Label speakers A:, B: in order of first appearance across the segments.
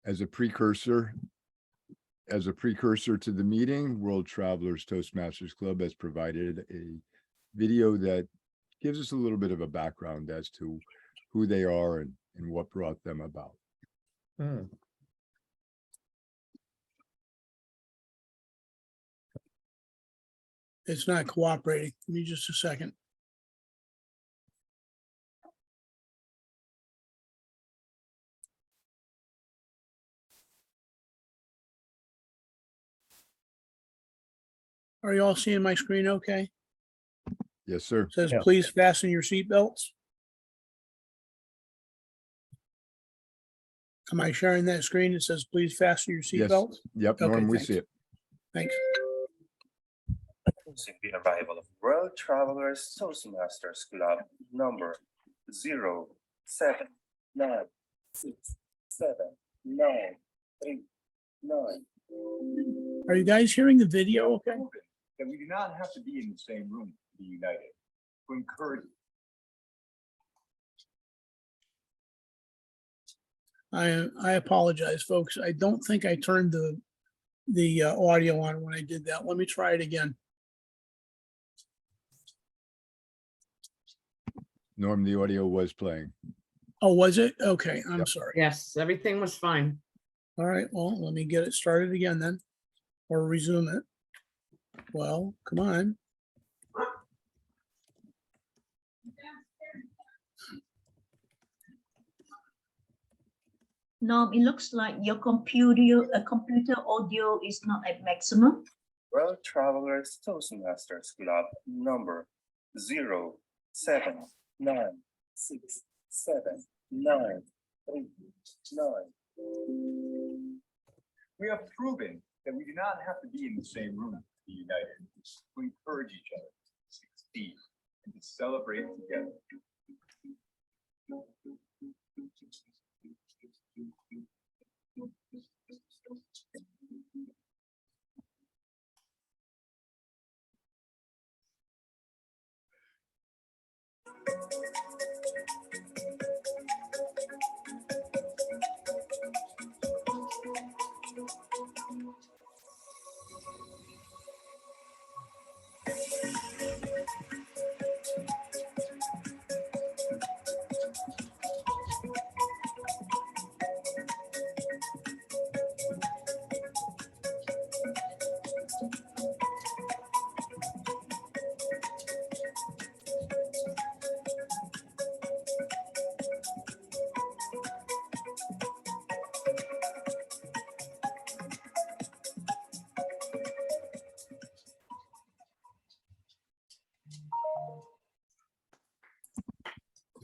A: As a precursor to the meeting, World Travelers Toastmasters Club has provided a video that gives us a little bit of a background as to who they are and what brought them about.
B: It's not cooperating. Give me just a second. Are you all seeing my screen okay?
A: Yes, sir.
B: It says,
C: Yeah.
B: please fasten your seatbelts. Am I sharing that screen? It says, please fasten your
A: Yes.
B: seatbelts.
A: Yep,
B: Okay,
A: Norm, we
B: thanks.
A: see it.
B: Thanks.
C: Announcing the arrival of World Travelers Toastmasters Club number 079679399.
B: Are you guys hearing the video okay?
D: That we do not have to be in the same room to be united, to encourage.
B: I apologize, folks. I don't think I turned the audio on when I did that. Let me try it again.
A: Norm, the audio was playing.
B: Oh, was it? Okay, I'm
A: Yep.
B: sorry.
E: Yes, everything was fine.
B: All right, well, let me get it started again then, or resume it. Well, come on.
F: Norm, it looks like your computer audio is not at maximum.
C: World Travelers Toastmasters Club number 079679399.
D: We have proven that we do not have to be in the same room to be united, to encourage each other to succeed and to celebrate together.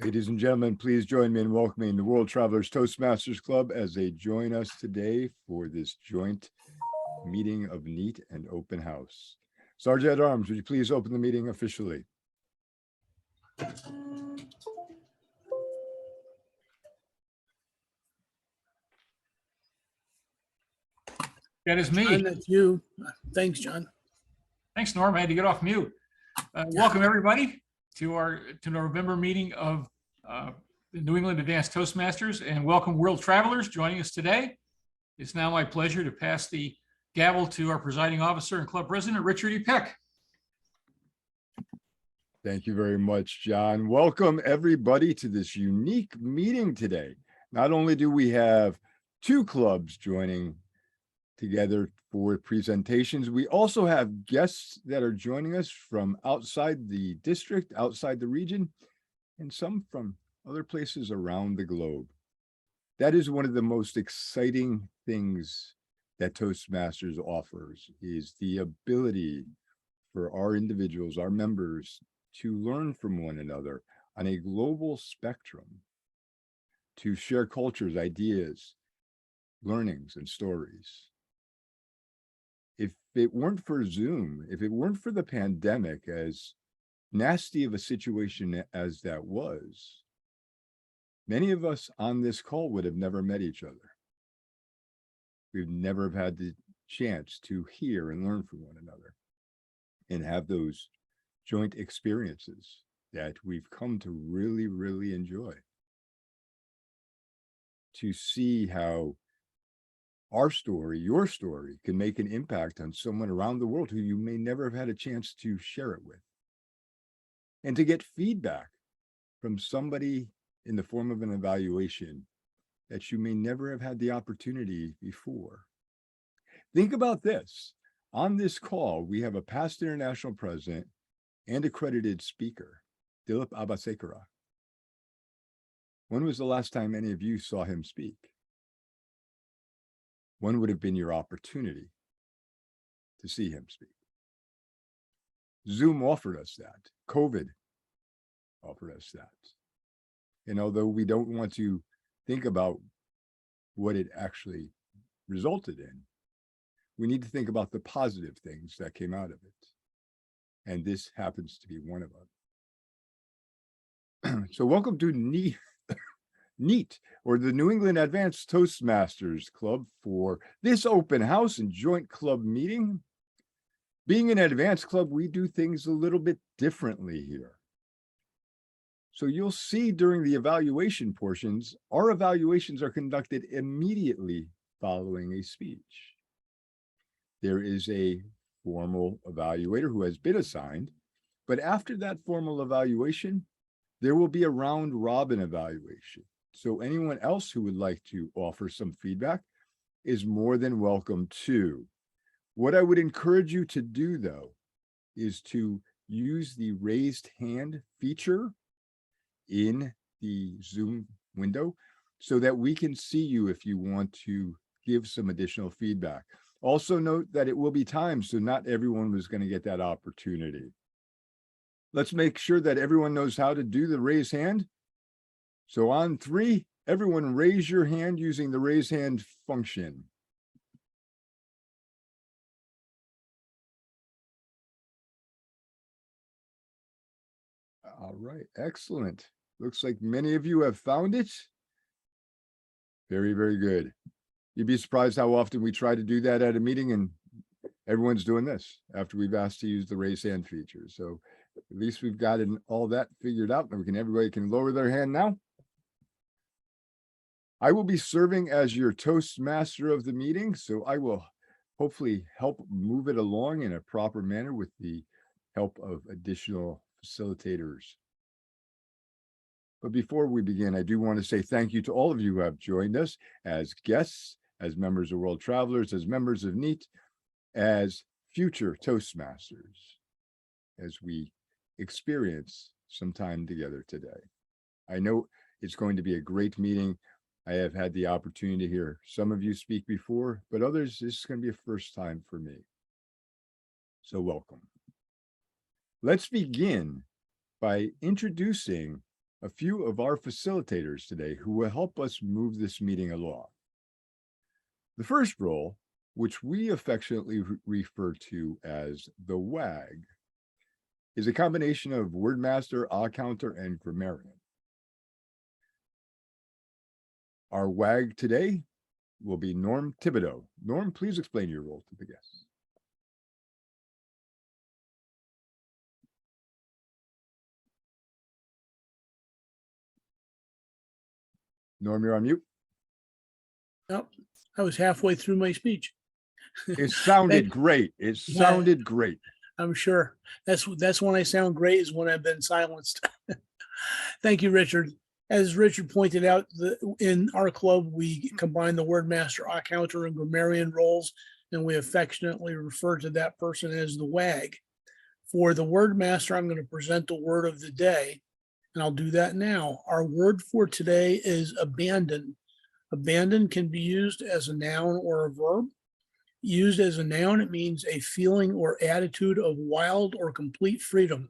A: Ladies and gentlemen, please join me in welcoming the World Travelers Toastmasters Club as they join us today for this joint meeting of NEAT and Open House. Sergeant at Arms, would you please open the meeting officially?
G: That is me.
B: John, that's you. Thanks, John.
G: Thanks, Norm. I had to get off mute. Welcome, everybody, to November meeting of the New England Advanced Toastmasters, and welcome World Travelers joining us today. It's now my pleasure to pass the gavel to our presiding officer and club president, Richard E. Peck.
A: Thank you very much, John. Welcome everybody to this unique meeting today. Not only do we have two clubs joining together for presentations, we also have guests that are joining us from outside the district, outside the region, and some from other places around the globe. That is one of the most exciting things that Toastmasters offers, is the ability for our individuals, our members, to learn from one another on a global spectrum, to share cultures, ideas, learnings, and stories. If it weren't for Zoom, if it weren't for the pandemic, as nasty of a situation as that was, many of us on this call would have never met each other. We'd never have had the chance to hear and learn from one another and have those joint experiences that we've come to really, really enjoy. To see how our story, your story, can make an impact on someone around the world who you may never have had a chance to share it with. And to get feedback from somebody in the form of an evaluation that you may never have had the opportunity before. Think about this. On this call, we have a past international president and accredited speaker, Dilip Abayasekara. When was the last time any of you saw him speak? When would have been your opportunity to see him speak? Zoom offered us that. COVID offered us that. And although we don't want to think about what it actually resulted in, we need to think about the positive things that came out of it. And this happens to be one of them. So welcome to NEAT, or the New England Advanced Toastmasters Club, for this open house and joint club meeting. Being an advanced club, we do things a little bit differently here. So you'll see during the evaluation portions, our evaluations are conducted immediately following a speech. There is a formal evaluator who has been assigned, but after that formal evaluation, there will be a round robin evaluation. So anyone else who would like to offer some feedback is more than welcome to. What I would encourage you to do, though, is to use the raised hand feature in the Zoom window so that we can see you if you want to give some additional feedback. Also note that it will be timed, so not everyone was going to get that opportunity. Let's make sure that everyone knows how to do the raise hand. So on 3, everyone raise your hand using the raise hand function. All right, excellent. Looks like many of you have found it. Very, very good. You'd be surprised how often we try to do that at a meeting and everyone's doing this after we've asked to use the raise hand feature. So at least we've got all that figured out, and everybody can lower their hand now. I will be serving as your Toastmaster of the meeting, so I will hopefully help move it along in a proper manner with the help of additional facilitators. But before we begin, I do want to say thank you to all of you who have joined us as guests, as members of World Travelers, as members of NEAT, as future Toastmasters, as we experience some time together today. I know it's going to be a great meeting. I have had the opportunity to hear some of you speak before, but others, this is going to be a first time for me. So welcome. Let's begin by introducing a few of our facilitators today who will help us move this meeting along. The first role, which we affectionately refer to as the WAG, is a combination of wordmaster, accounter, and grammarian. Our WAG today will be Norm Thibodeau. Norm, please explain your role to the guests. Norm, you're on mute.
B: Nope, I was halfway through my speech.
A: It sounded great. It sounded great.
B: I'm sure. That's when I sound great, is when I've been silenced. Thank you, Richard. As Richard pointed out, in our club, we combine the wordmaster, accounter, and grammarian roles, and we affectionately refer to that person as the WAG. For the wordmaster, I'm going to present the word of the day, and I'll do that now. Our word for today is abandon. Abandon can be used as a noun or a verb. Used as a noun, it means a feeling or attitude of wild or complete freedom.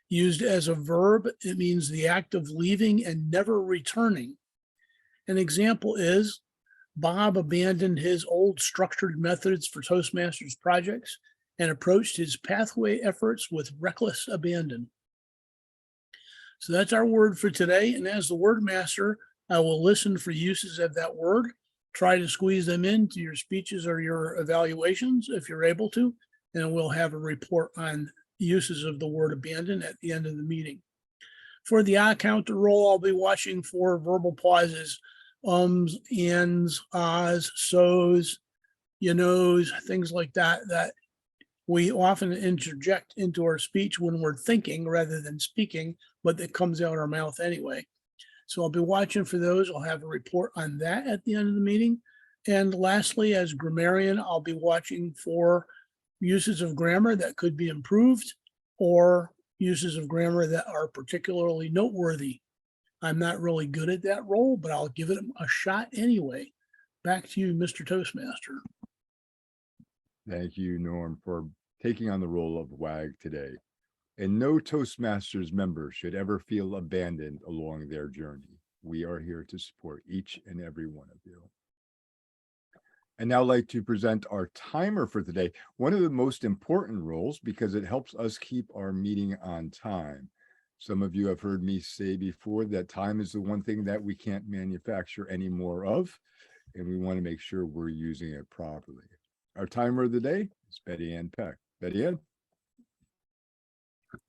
B: Used as a verb, it means the act of leaving and never returning. An example is, Bob abandoned his old structured methods for Toastmasters projects and approached his pathway efforts with reckless abandon. So that's our word for today. And as the word master, I will listen for uses of that word, try to squeeze them into your speeches or your evaluations if you're able to, and we'll have a report on uses of the word abandon at the end of the meeting. For the accounter role, I'll be watching for verbal pauses ums, ands, ahs, so's, you knows, things like that, that we often interject into our speech when we're thinking rather than speaking, but that comes out our mouth anyway. So I'll be watching for those. I'll have a report on that at the end of the meeting. And lastly, as grammarian, I'll be watching for uses of grammar that could be improved or uses of grammar that are particularly noteworthy. I'm not really good at that role, but I'll give it a shot anyway. Back to you, Mr. Toastmaster.
A: Thank you, Norm, for taking on the role of WAG today. And no Toastmasters member should ever feel abandoned along their journey. We are here to support each and every one of you. And now I'd like to present our timer for today. One of the most important roles because it helps us keep our meeting on time. Some of you have heard me say before that time is the one thing that we can't manufacture any more of, and we want to make sure we're using it properly. Our timer of the day is Betty Ann Peck. Betty Ann?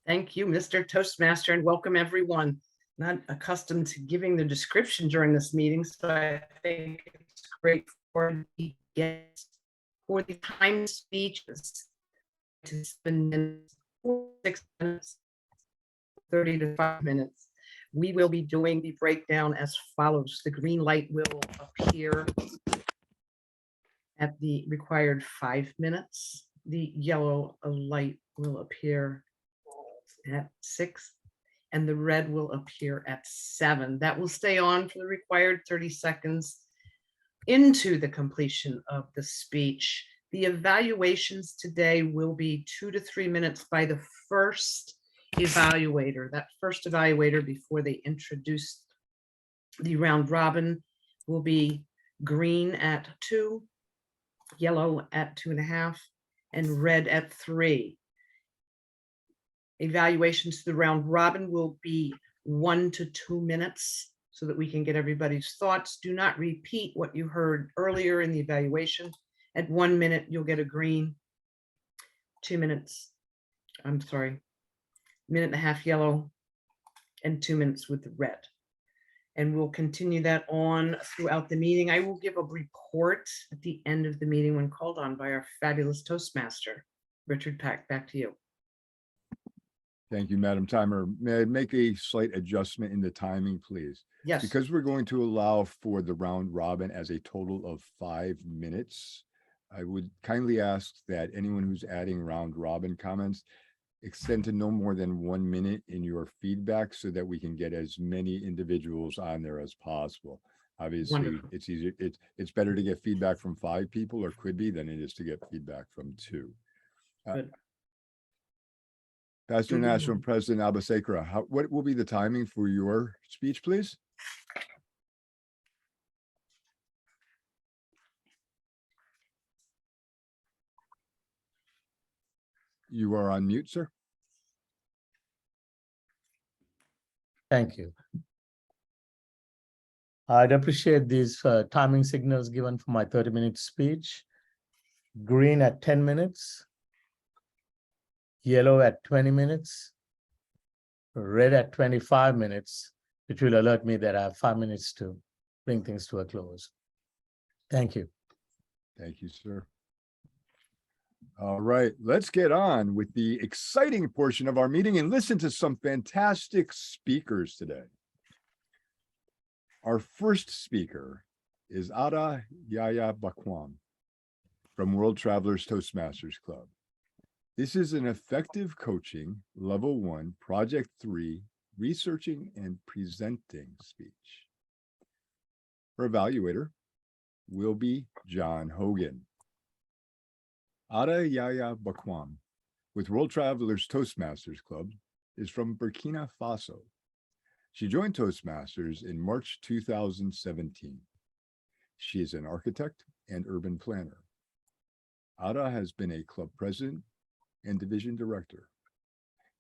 E: Thank you, Mr. Toastmaster, and welcome everyone. Not accustomed to giving the description during this meeting, so I think it's great for the guests for the time speeches to 7 minutes, 6 minutes, 30 to 5 minutes. We will be doing the breakdown as follows. The green light will appear at the required 5 minutes. The yellow light will appear at 6, and the red will appear at 7. That will stay on for the required 30 seconds into the completion of the speech. The evaluations today will be 2 to 3 minutes by the first evaluator. That first evaluator, before they introduce the round robin, will be green at 2, yellow at 2.5, and red at 3. Evaluations to the round robin will be 1 to 2 minutes so that we can get everybody's thoughts. Do not repeat what you heard earlier in the evaluation. At 1 minute, you'll get a green, 2 minutes, I'm sorry, 1.5 minutes yellow, and 2 minutes with the red. And we'll continue that on throughout the meeting. I will give a report at the end of the meeting when called on by our fabulous Toastmaster, Richard Peck. Back to you.
A: Thank you, Madam Timer. May I make a slight adjustment in the timing, please?
E: Yes.
A: Because we're going to allow for the round robin as a total of 5 minutes, I would kindly ask that anyone who's adding round robin comments extend to no more than 1 minute in your feedback so that we can get as many individuals on there as possible. Obviously,
E: Wonderful.
A: it's easier. It's better to get feedback from 5 people, or could be, than it is to get feedback from 2.
E: Good.
A: Pastor National President Abayasekara, what will be the timing for your speech, please? You are on mute, sir.
H: Thank you. I'd appreciate these timing signals given for my 30-minute speech. Green at 10 minutes, yellow at 20 minutes, red at 25 minutes, which will alert me that I have 5 minutes to bring things to a close. Thank you.
A: Thank you, sir. All right, let's get on with the exciting portion of our meeting and listen to some fantastic speakers today. Our first speaker is Ada Yaya Bakwam from World Travelers Toastmasters Club. This is an effective coaching level 1, project 3, researching and presenting speech. Her evaluator will be John Hogan. Ada Yaya Bakwam with World Travelers Toastmasters Club is from Burkina Faso. She joined Toastmasters in March 2017. She is an architect and urban planner. Ada has been a club president and division director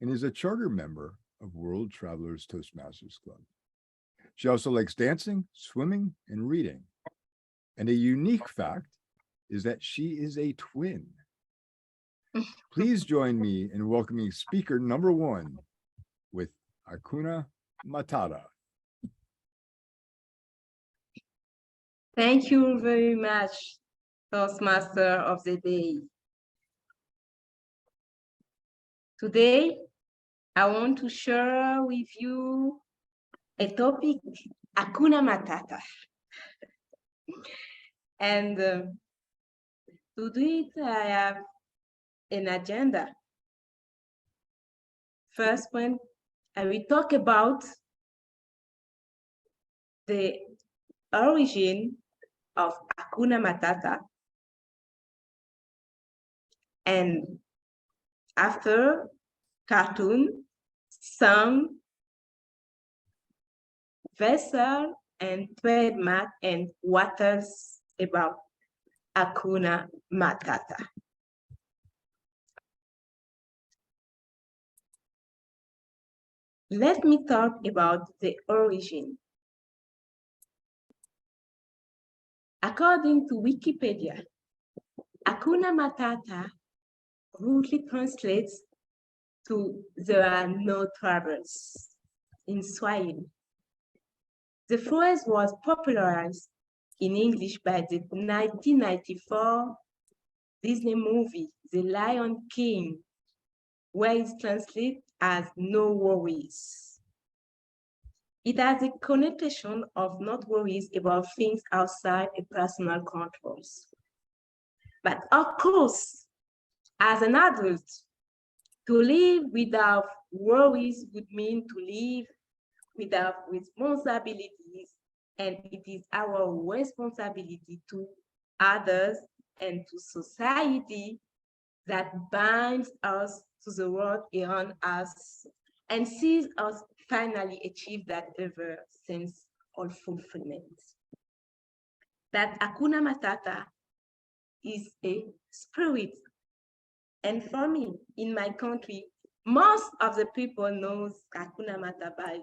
A: and is a charter member of World Travelers Toastmasters Club. She also likes dancing, swimming, and reading. And a unique fact is that she is a twin. Please join me in welcoming speaker number 1 with Hakuna Matata.
I: Thank you very much, Toastmaster of the Day. Today, I want to share with you a topic, Hakuna Matata. And to do it, I have an agenda. First one, I will talk about the origin of Hakuna Matata. And after, cartoon, song, vessel, and trademark, and what else about Hakuna Matata. Let me talk about the origin. According to Wikipedia, Hakuna Matata roughly translates to "there are no troubles" in Swahili. The phrase was popularized in English by the 1994 Disney movie, The Lion King, where it's translated as "no worries." It has a connotation of not worries about things outside a personal controls. But of course, as an adult, to live without worries would mean to live without responsibilities, and it is our responsibility to others and to society that binds us to the world around us and sees us finally achieve that ever sense of fulfillment. That Hakuna Matata is a spirit. And for me, in my country, most of the people knows Hakuna Matata by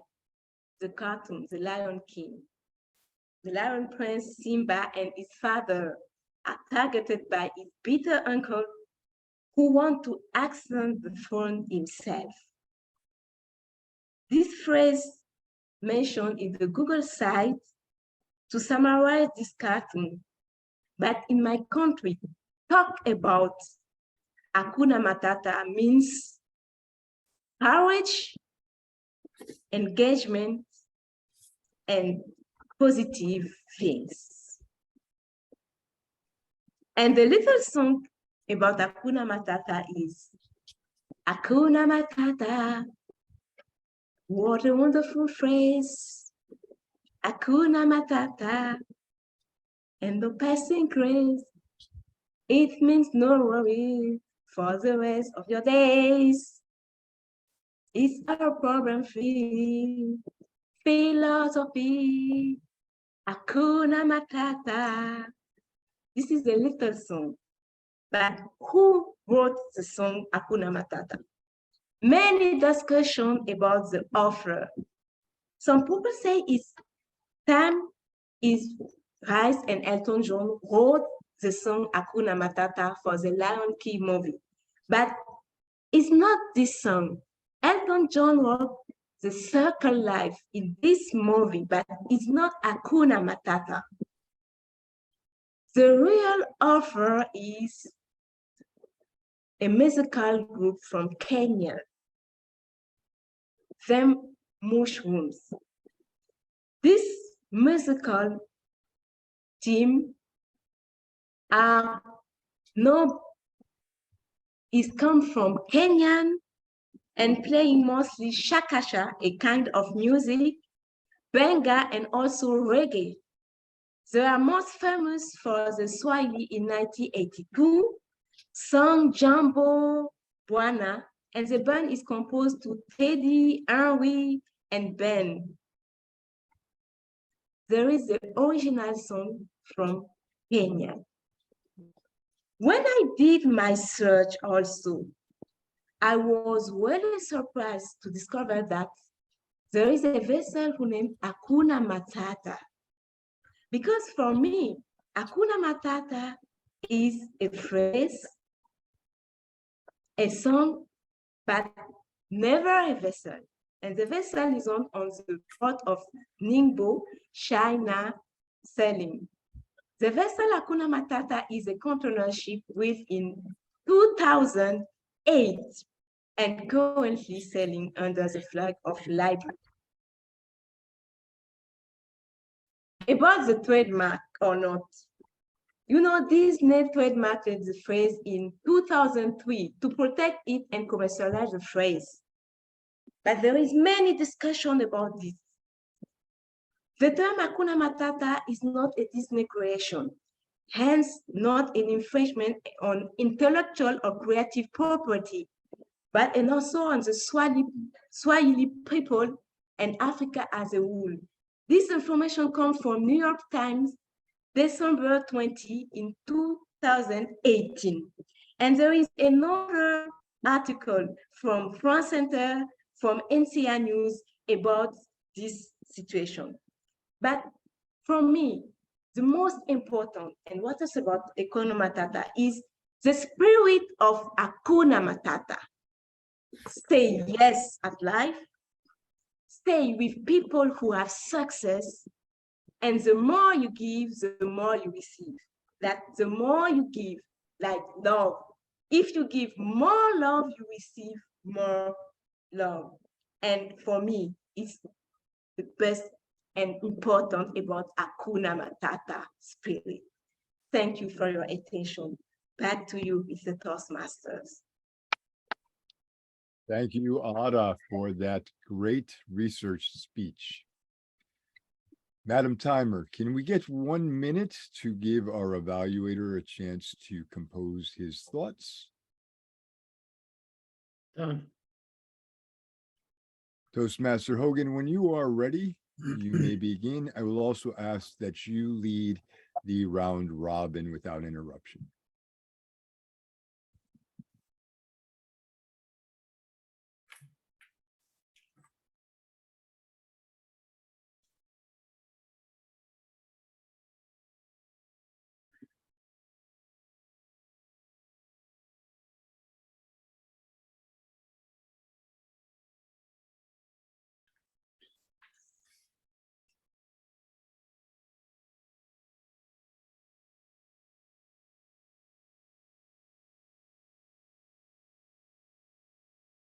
I: the cartoon, The Lion King. The Lion Prince Simba and his father are targeted by his bitter uncle who want to accent the throne himself. This phrase mentioned in the Google site to summarize this cartoon, but in my country, talk about Hakuna Matata means courage, engagement, and positive things. And the little song about Hakuna Matata is Hakuna Matata. What a wonderful phrase. Hakuna Matata. And the passing craze. It means no worries for the rest of your days. It's a problem-free philosophy. Hakuna Matata. This is a little song. But who wrote the song Hakuna Matata? Many discussions about the author. Some people say it's Sam is Rice and Elton John wrote the song Hakuna Matata for the Lion King movie. But it's not this song. Elton John wrote the Circle Life in this movie, but it's not Hakuna Matata. The real author is a musical group from Kenya, them Mushrooms. This musical team is come from Kenyan and playing mostly shakasha, a kind of music, benga, and also reggae. They are most famous for the Swahili in 1982, song Jambo Bwana, and the band is composed to Teddy, Henry, and Ben. There is the original song from Kenya. When I did my search also, I was really surprised to discover that there is a vessel who named Hakuna Matata. Because for me, Hakuna Matata is a phrase, a song, but never a vessel. And the vessel is on the port of Ningbo, China, sailing. The vessel Hakuna Matata is a container ship built in 2008 and currently sailing under the flag of Liberia. About the trademark or not, you know, Disney trademarked the phrase in 2003 to protect it and commercialize the phrase. But there is many discussion about this. The term Hakuna Matata is not a Disney creation, hence not an infringement on intellectual or creative property, but and also on the Swahili people and Africa as a whole. This information comes from New York Times, December 20 in 2018. And there is another article from France Center, from NCR News about this situation. But for me, the most important, and what is about Hakuna Matata, is the spirit of Hakuna Matata. Say yes at life, stay with people who have success, and the more you give, the more you receive. That the more you give, like love, if you give more love, you receive more love. And for me, it's the best and important about Hakuna Matata spirit. Thank you for your attention. Back to you, Mr. Toastmasters.
A: Thank you, Ada, for that great research speech. Madam Timer, can we get 1 minute to give our evaluator a chance to compose his thoughts?
E: Done.
A: Toastmaster Hogan, when you are ready, you may begin. I will also ask that you lead the round robin without interruption.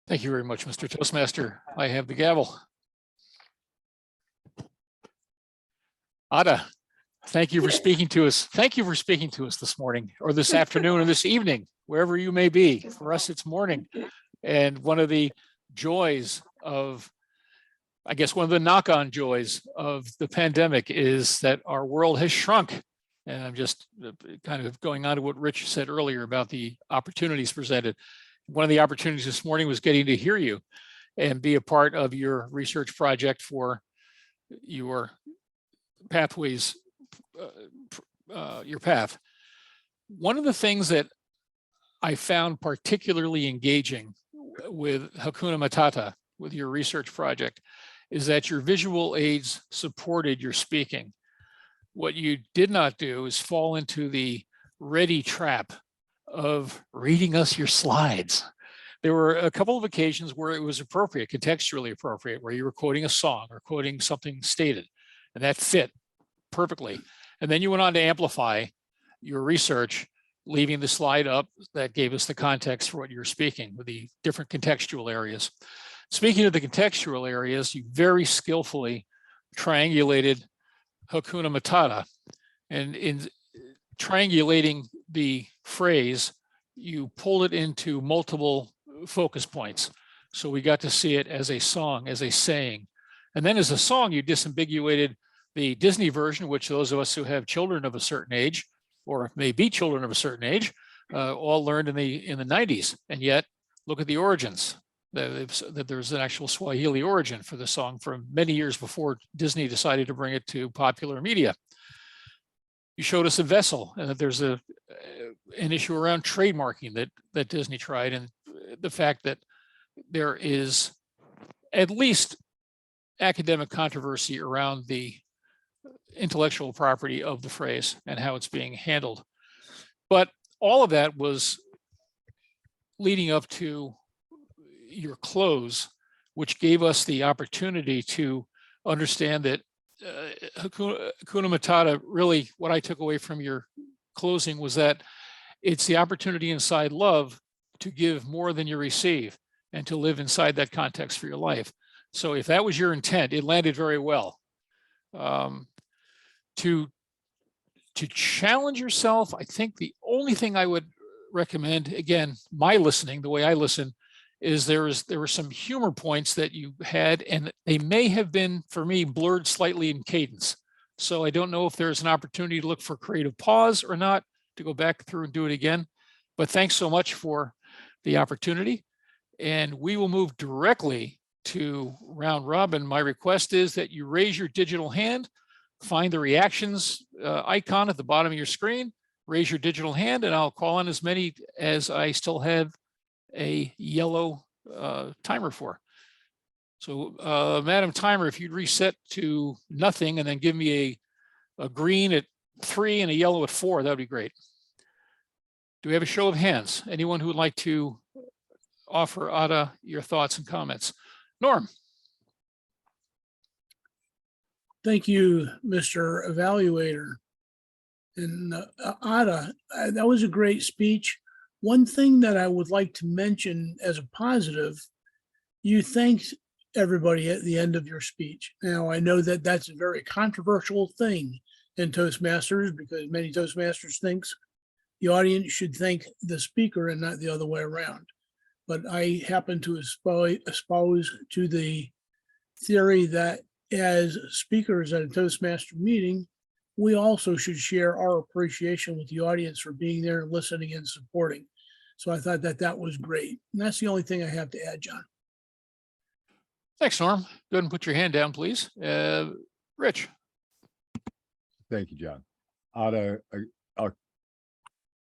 G: Thank you very much, Mr. Toastmaster. I have the gavel. Ada, thank you for speaking to us. Thank you for speaking to us this morning or this afternoon or this evening, wherever you may be. For us, it's morning. And one of the joys of, I guess, one of the knock-on joys of the pandemic is that our world has shrunk. And I'm just kind of going on to what Rich said earlier about the opportunities presented. One of the opportunities this morning was getting to hear you and be a part of your research project for your pathways, your path. One of the things that I found particularly engaging with Hakuna Matata, with your research project, is that your visual aids supported your speaking. What you did not do is fall into the ready trap of reading us your slides. There were a couple of occasions where it was appropriate, contextually appropriate, where you were quoting a song or quoting something stated, and that fit perfectly. And then you went on to amplify your research, leaving the slide up that gave us the context for what you're speaking with the different contextual areas. Speaking of the contextual areas, you very skillfully triangulated Hakuna Matata, and in triangulating the phrase, you pulled it into multiple focus points. So we got to see it as a song, as a saying. And then as a song, you disambiguated the Disney version, which those of us who have children of a certain age, or may be children of a certain age, all learned in the 90s. And yet, look at the origins. That there's an actual Swahili origin for the song from many years before Disney decided to bring it to popular media. You showed us a vessel, and that there's an issue around trademarking that Disney tried, and the fact that there is at least academic controversy around the intellectual property of the phrase and how it's being handled. But all of that was leading up to your close, which gave us the opportunity to understand that Hakuna Matata, really what I took away from your closing was that it's the opportunity inside love to give more than you receive and to live inside that context for your life. So if that was your intent, it landed very well. To challenge yourself, I think the only thing I would recommend, again, my listening, the way I listen, is there were some humor points that you had, and they may have been, for me, blurred slightly in cadence. So I don't know if there's an opportunity to look for creative pause or not, to go back through and do it again. But thanks so much for the opportunity. And we will move directly to round robin. My request is that you raise your digital hand, find the reactions icon at the bottom of your screen, raise your digital hand, and I'll call on as many as I still have a yellow timer for. So Madam Timer, if you'd reset to nothing and then give me a green at 3 and a yellow at 4, that would be great. Do we have a show of hands? Anyone who would like to offer Ada your thoughts and comments? Norm.
B: Thank you, Mr. Evaluator. And Ada, that was a great speech. One thing that I would like to mention as a positive, you thanked everybody at the end of your speech. Now, I know that that's a very controversial thing in Toastmasters, because many Toastmasters thinks the audience should thank the speaker and not the other way around. But I happen to espouse to the theory that as speakers at a Toastmaster meeting, we also should share our appreciation with the audience for being there, listening and supporting. So I thought that that was great. And that's the only thing I have to add, John.
G: Thanks, Norm. Go ahead and put your hand down, please. Rich.
A: Thank you, John. Ada, I'll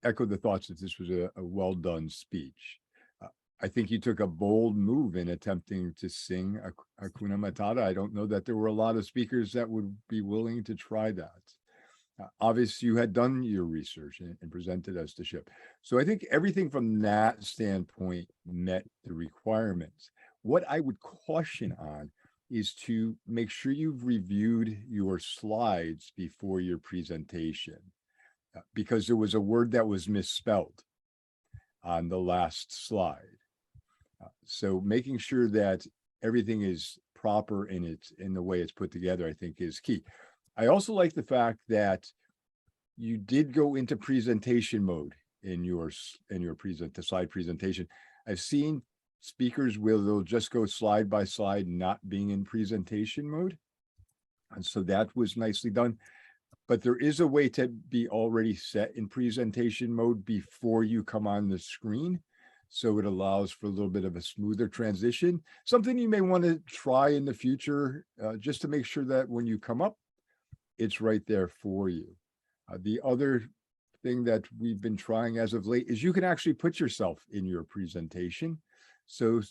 A: echo the thoughts that this was a well done speech. I think you took a bold move in attempting to sing Hakuna Matata. I don't know that there were a lot of speakers that would be willing to try that. Obviously, you had done your research and presented us the ship. So I think everything from that standpoint met the requirements. What I would caution on is to make sure you've reviewed your slides before your presentation, because there was a word that was misspelled on the last slide. So making sure that everything is proper in the way it's put together, I think, is key. I also like the fact that you did go into presentation mode in your slide presentation. I've seen speakers where they'll just go slide by slide, not being in presentation mode. And so that was nicely done. But there is a way to be already set in presentation mode before you come on the screen. So it allows for a little bit of a smoother transition, something you may want to try in the future, just to make sure that when you come up, it's right there for you. The other thing that we've been trying as of late is you can actually put yourself in your presentation. So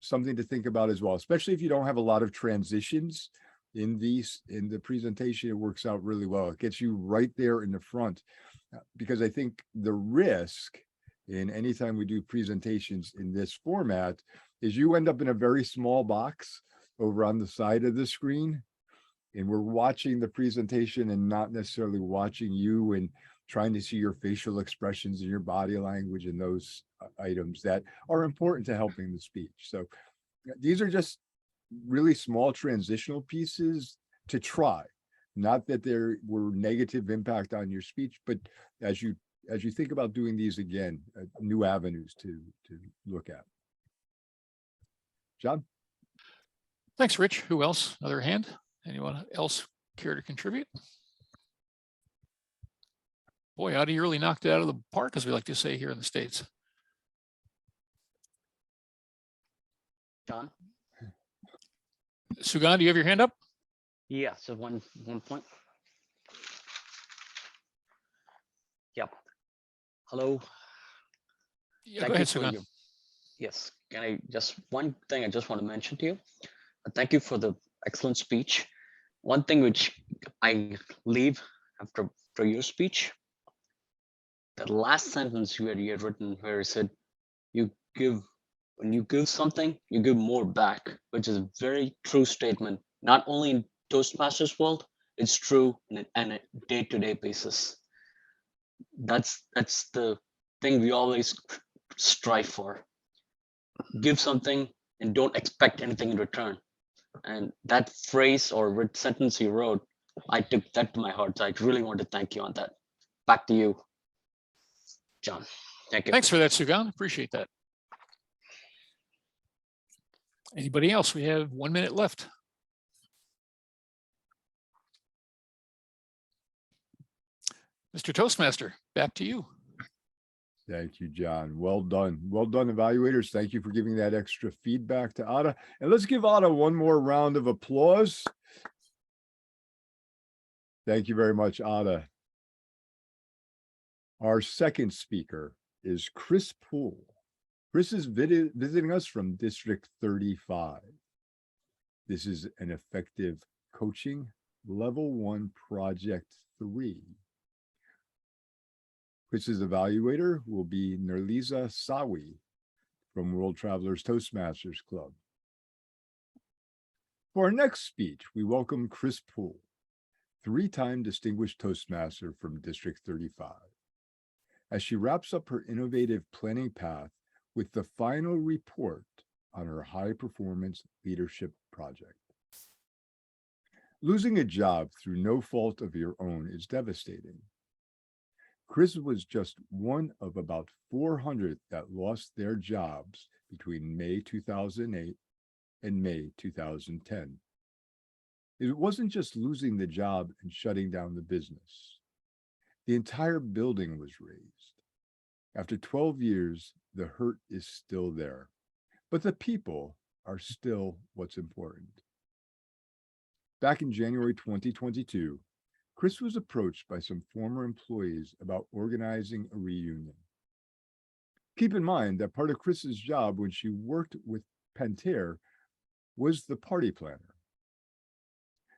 A: something to think about as well, especially if you don't have a lot of transitions in the presentation, it works out really well. It gets you right there in the front, because I think the risk in anytime we do presentations in this format is you end up in a very small box over on the side of the screen, and we're watching the presentation and not necessarily watching you and trying to see your facial expressions and your body language and those items that are important to helping the speech. So these are just really small transitional pieces to try. Not that there were negative impact on your speech, but as you think about doing these again, new avenues to look at. John?
G: Thanks, Rich. Who else? Another hand? Anyone else care to contribute? Boy, Ada, you really knocked it out of the park, as we like to say here in the States.
J: John?
G: Sugan, do you have your hand up?
J: Yeah, so one point. Yep. Hello.
G: Yeah, go ahead, Sugan.
J: Yes, can I just, one thing I just want to mention to you. Thank you for the excellent speech. One thing which I leave after your speech, the last sentence you had written where it said, when you give something, you give more back, which is a very true statement, not only in Toastmasters world, it's true on a day-to-day basis. That's the thing we always strive for. Give something and don't expect anything in return. And that phrase or sentence you wrote, I took that to my heart. So I really want to thank you on that. Back to you, John. Thank you.
G: Thanks for that, Sugan. Appreciate that. Anybody else? We have 1 minute left. Mr. Toastmaster, back to you.
A: Thank you, John. Well done. Well done, evaluators. Thank you for giving that extra feedback to Ada. And let's give Ada one more round of applause. Thank you very much, Ada. Our second speaker is Chris Poole. Chris is visiting us from District 35. This is an effective coaching level 1 project 3. Chris's evaluator will be Nerliza Sawi from World Travelers Toastmasters Club. For our next speech, we welcome Chris Poole, 3-time distinguished Toastmaster from District 35, as she wraps up her innovative planning path with the final report on her high-performance leadership project. Losing a job through no fault of your own is devastating. Chris was just one of about 400 that lost their jobs between May 2008 and May 2010. It wasn't just losing the job and shutting down the business. The entire building was razed. After 12 years, the hurt is still there, but the people are still what's important. Back in January 2022, Chris was approached by some former employees about organizing a reunion. Keep in mind that part of Chris's job when she worked with Pentair was the party planner.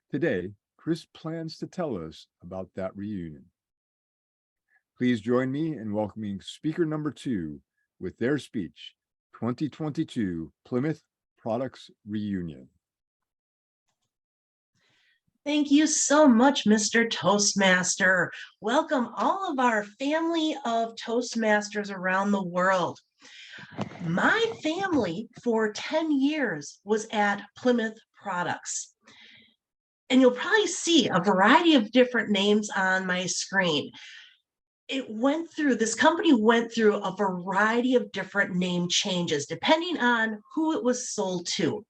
A: Today, Chris plans to tell us about that reunion. Please join me in welcoming speaker number 2 with their speech, 2022 Plymouth Products Reunion.
K: Thank you so much, Mr. Toastmaster. Welcome all of our family of Toastmasters around the world. My family for 10 years was at Plymouth Products. And you'll probably see a variety of different names on my screen. This company went through a variety of different name changes depending on who it was sold to.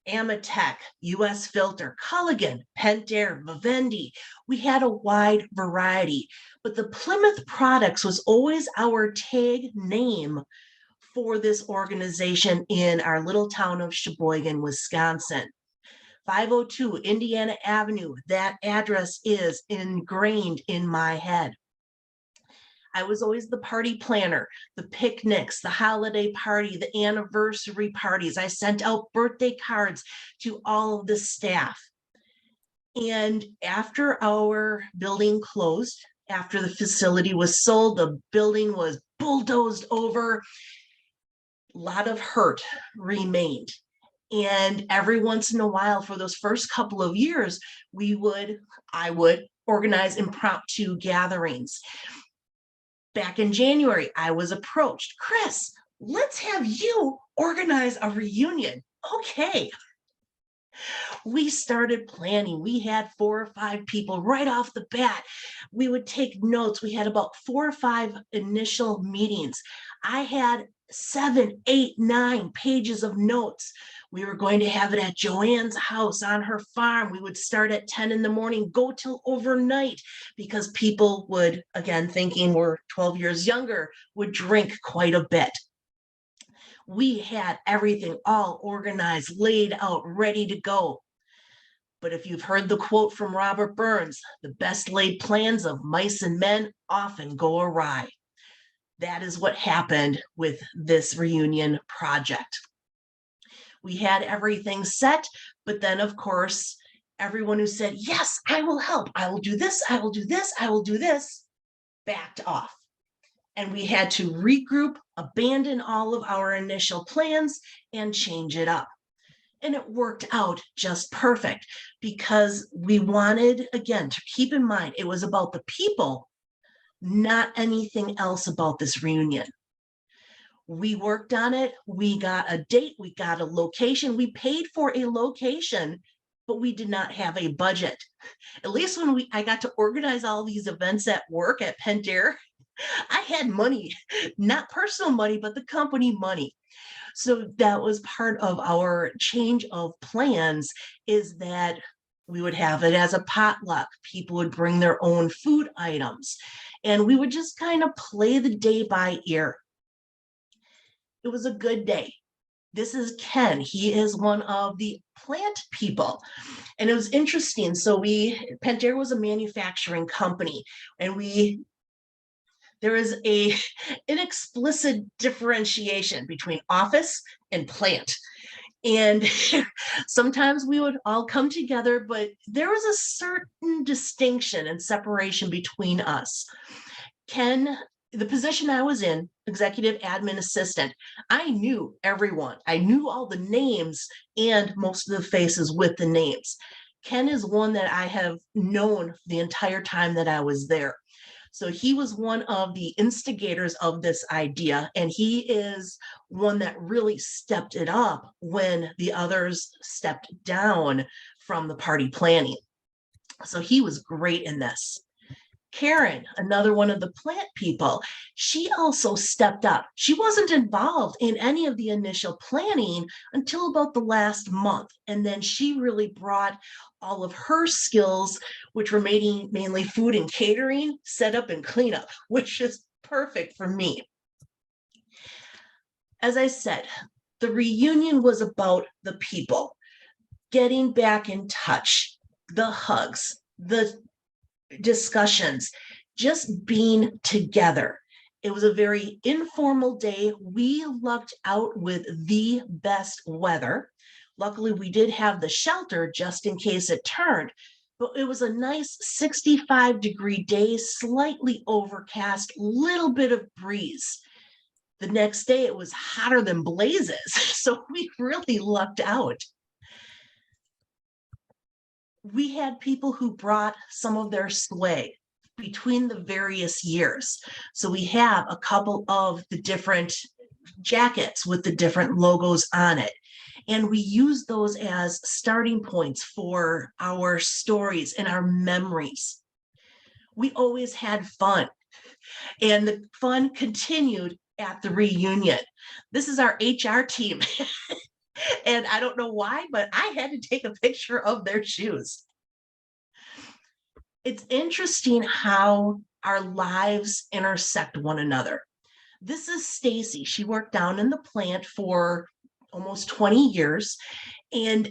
K: Amatec, US Filter, Culligan, Pentair, Vivendi. We had a wide variety, but the Plymouth Products was always our tag name for this organization in our little town of Sheboygan, Wisconsin. 502 Indiana Avenue, that address is ingrained in my head. I was always the party planner, the picnics, the holiday party, the anniversary parties. I sent out birthday cards to all of the staff. And after our building closed, after the facility was sold, the building was bulldozed over. A lot of hurt remained. And every once in a while, for those first couple of years, I would organize impromptu gatherings. Back in January, I was approached, Chris, let's have you organize a reunion. Okay. We started planning. We had 4 or 5 people right off the bat. We would take notes. We had about 4 or 5 initial meetings. I had 7, 8, 9 pages of notes. We were going to have it at Joanne's house on her farm. We would start at 10 in the morning, go till overnight, because people would, again, thinking we're 12 years younger, would drink quite a bit. We had everything all organized, laid out, ready to go. But if you've heard the quote from Robert Burns, the best laid plans of mice and men often go awry. That is what happened with this reunion project. We had everything set, but then of course, everyone who said, yes, I will help, I will do this, I will do this, I will do this, backed off. And we had to regroup, abandon all of our initial plans, and change it up. And it worked out just perfect because we wanted, again, to keep in mind, it was about the people, not anything else about this reunion. We worked on it. We got a date. We got a location. We paid for a location, but we did not have a budget. At least when I got to organize all these events at work at Pentair, I had money, not personal money, but the company money. So that was part of our change of plans, is that we would have it as a potluck. People would bring their own food items, and we would just kind of play the day by ear. It was a good day. This is Ken. He is one of the plant people. And it was interesting. So Pentair was a manufacturing company, and there is an explicit differentiation between office and plant. And sometimes we would all come together, but there was a certain distinction and separation between us. Ken, the position I was in, executive admin assistant, I knew everyone. I knew all the names and most of the faces with the names. Ken is one that I have known the entire time that I was there. So he was one of the instigators of this idea, and he is one that really stepped it up when the others stepped down from the party planning. So he was great in this. Karen, another one of the plant people, she also stepped up. She wasn't involved in any of the initial planning until about the last month. And then she really brought all of her skills, which were mainly food and catering, setup and cleanup, which is perfect for me. As I said, the reunion was about the people, getting back in touch, the hugs, the discussions, just being together. It was a very informal day. We lucked out with the best weather. Luckily, we did have the shelter just in case it turned, but it was a nice 65-degree day, slightly overcast, little bit of breeze. The next day, it was hotter than blazes, so we really lucked out. We had people who brought some of their swag between the various years. So we have a couple of the different jackets with the different logos on it. And we use those as starting points for our stories and our memories. We always had fun, and the fun continued at the reunion. This is our HR team. And I don't know why, but I had to take a picture of their shoes. It's interesting how our lives intersect one another. This is Stacy. She worked down in the plant for almost 20 years, and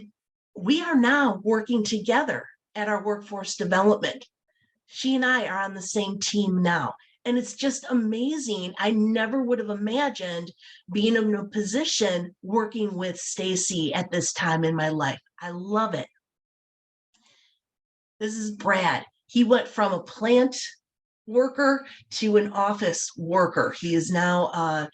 K: we are now working together at our workforce development. She and I are on the same team now. And it's just amazing. I never would have imagined being in a position working with Stacy at this time in my life. I love it. This is Brad. He went from a plant worker to an office worker. He is now a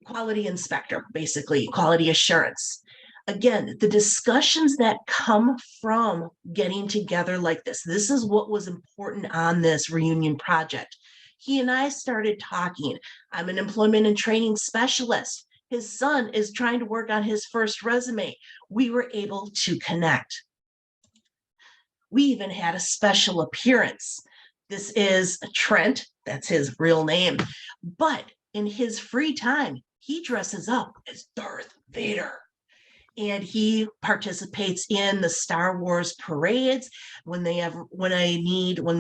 K: quality inspector, basically, quality assurance. Again, the discussions that come from getting together like this is what was important on this reunion project. He and I started talking. I'm an employment and training specialist. His son is trying to work on his first resume. We were able to connect. We even had a special appearance. This is Trent, that's his real name. But in his free time, he dresses up as Darth Vader. And he participates in the Star Wars parades. When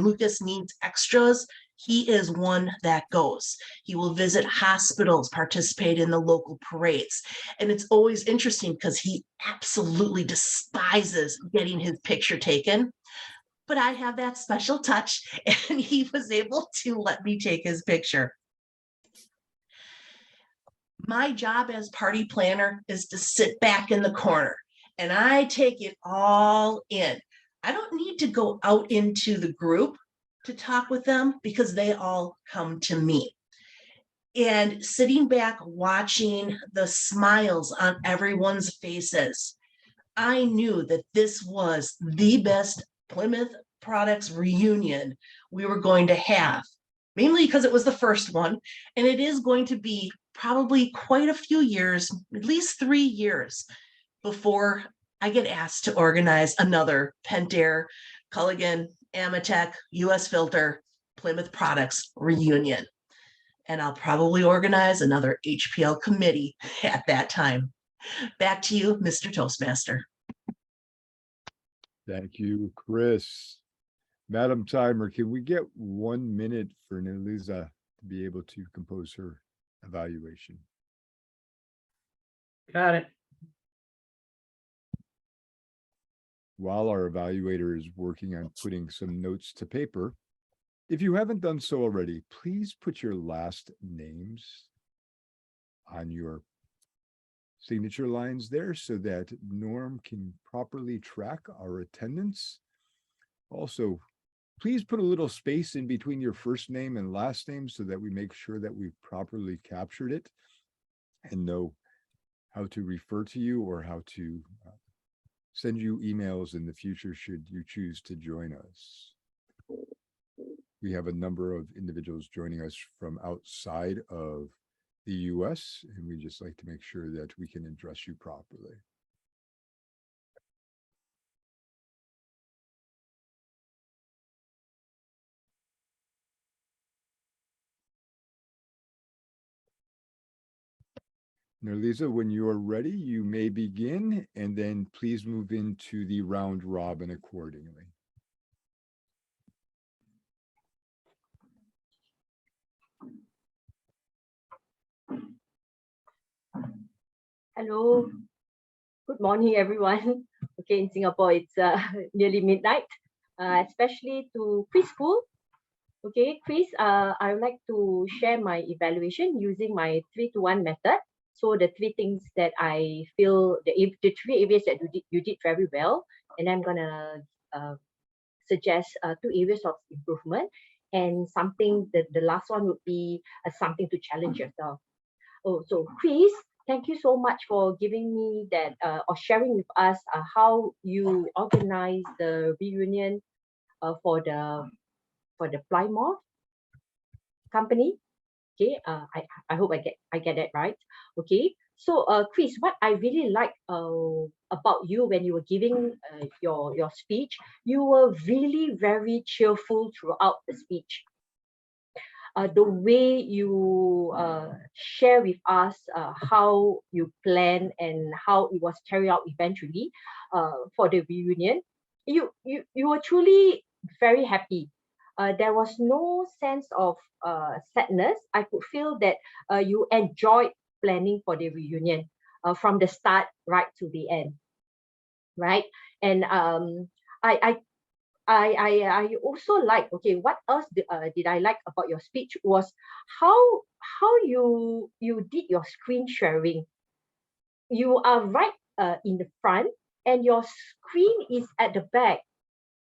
K: Lucas needs extras, he is one that goes. He will visit hospitals, participate in the local parades. And it's always interesting because he absolutely despises getting his picture taken. But I have that special touch, and he was able to let me take his picture. My job as party planner is to sit back in the corner, and I take it all in. I don't need to go out into the group to talk with them because they all come to me. And sitting back, watching the smiles on everyone's faces, I knew that this was the best Plymouth Products reunion we were going to have, mainly because it was the first one, and it is going to be probably quite a few years, at least 3 years, before I get asked to organize another Pentair, Culligan, Amatec, US Filter, Plymouth Products reunion. And I'll probably organize another HPL committee at that time. Back to you, Mr. Toastmaster.
A: Thank you, Chris. Madam Timer, can we get 1 minute for Nelisa to be able to compose her evaluation?
E: Got it.
A: While our evaluator is working on putting some notes to paper, if you haven't done so already, please put your last names on your signature lines there so that Norm can properly track our attendance. Also, please put a little space in between your first name and last name so that we make sure that we've properly captured it and know how to refer to you or how to send you emails in the future should you choose to join us. We have a number of individuals joining us from outside of the US, and we just like to make sure that we can address you properly. Nerlisa, when you are ready, you may begin, and then please move into the round robin accordingly.
L: Hello, good morning, everyone. Okay, in Singapore, it's nearly midnight, especially to Chris Poole. Okay, Chris, I would like to share my evaluation using my 3-to-1 method. So the 3 things that I feel, the 3 areas that you did very well, and I'm gonna suggest 2 areas of improvement, and something that the last one would be something to challenge yourself. Oh, so Chris, thank you so much for giving me that or sharing with us how you organize the reunion for the Plymouth company. Okay, I hope I get it right. Okay, so Chris, what I really like about you when you were giving your speech, you were really very cheerful throughout the speech. The way you share with us how you plan and how it was carried out eventually for the reunion, you were truly very happy. There was no sense of sadness. I could feel that you enjoyed planning for the reunion from the start right to the end, right? And I also like, okay, what else did I like about your speech was how you did your screen sharing. You are right in the front and your screen is at the back.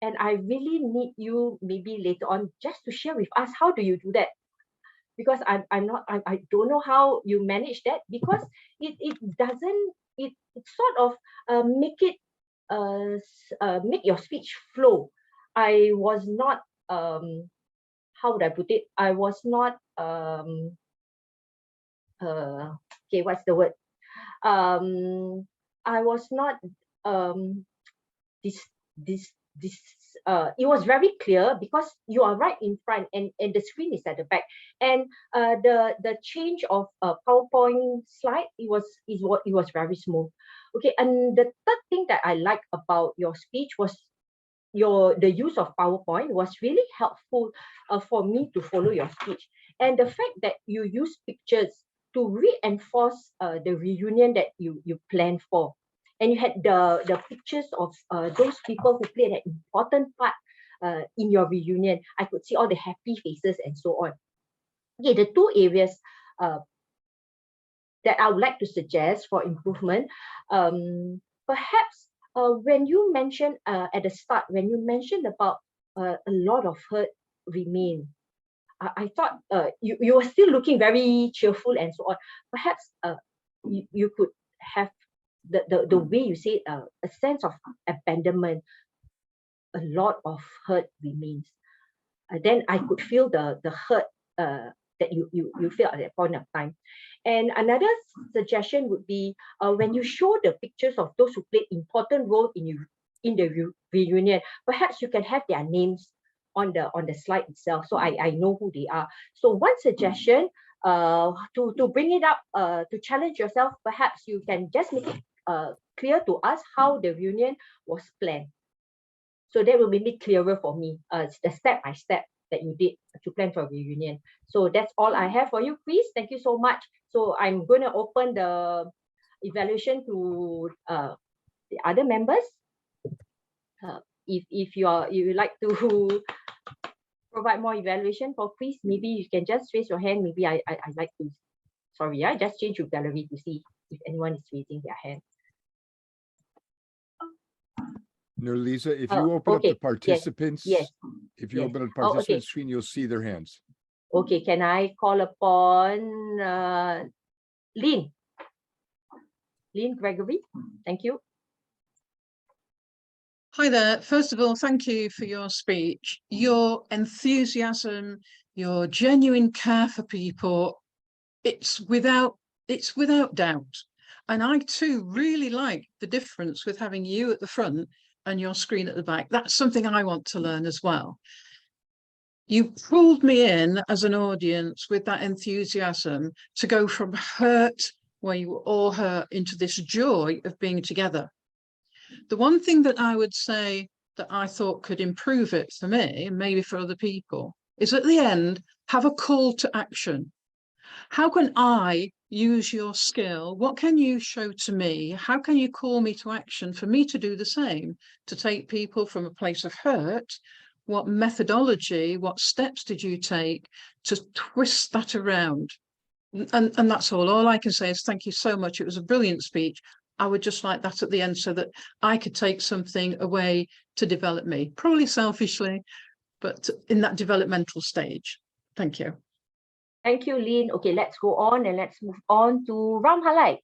L: And I really need you maybe later on just to share with us, how do you do that? Because I don't know how you manage that, because it doesn't, it sort of make your speech flow. I was not how would I put it? I was not okay, what's the word? I was not it was very clear because you are right in front and the screen is at the back, and the change of PowerPoint slide, it was very smooth. Okay, and the third thing that I like about your speech was the use of PowerPoint was really helpful for me to follow your speech, and the fact that you use pictures to reinforce the reunion that you planned for. And you had the pictures of those people who played an important part in your reunion. I could see all the happy faces and so on. Okay, the 2 areas that I would like to suggest for improvement, perhaps when you mentioned at the start, when you mentioned about a lot of hurt remain, I thought you were still looking very cheerful and so on. Perhaps you could have the way you say a sense of abandonment, a lot of hurt remains. Then I could feel the hurt that you feel at that point of time. And another suggestion would be when you show the pictures of those who played important role in the reunion, perhaps you can have their names on the slide itself, so I know who they are. So one suggestion to bring it up, to challenge yourself, perhaps you can just make it clear to us how the reunion was planned. So that will make it clearer for me, the step by step that you did to plan for a reunion. So that's all I have for you, Chris. Thank you so much. So I'm going to open the evaluation to the other members. If you would like to provide more evaluation for Chris, maybe you can just raise your hand. Maybe I like to, sorry, I just change your gallery to see if anyone is raising their hand.
A: Lisa, if you open up the participants,
L: yes,
A: if you
L: yes.
A: open up the
L: Oh,
A: participant
L: okay.
A: screen, you'll see their hands.
L: Okay, can I call upon Lynn Gregory? Thank you.
M: Hi there. First of all, thank you for your speech. Your enthusiasm, your genuine care for people, it's without doubt. And I too really like the difference with having you at the front and your screen at the back. That's something I want to learn as well. You pulled me in as an audience with that enthusiasm to go from hurt, where you were all hurt, into this joy of being together. The one thing that I would say that I thought could improve it for me, and maybe for other people, is at the end, have a call to action. How can I use your skill? What can you show to me? How can you call me to action for me to do the same, to take people from a place of hurt? What methodology, what steps did you take to twist that around? And that's all. All I can say is thank you so much. It was a brilliant speech. I would just like that at the end so that I could take something away to develop me, probably selfishly, but in that developmental stage. Thank you.
L: Thank you, Lynn. Okay, let's go on and let's move on to Ram Halai.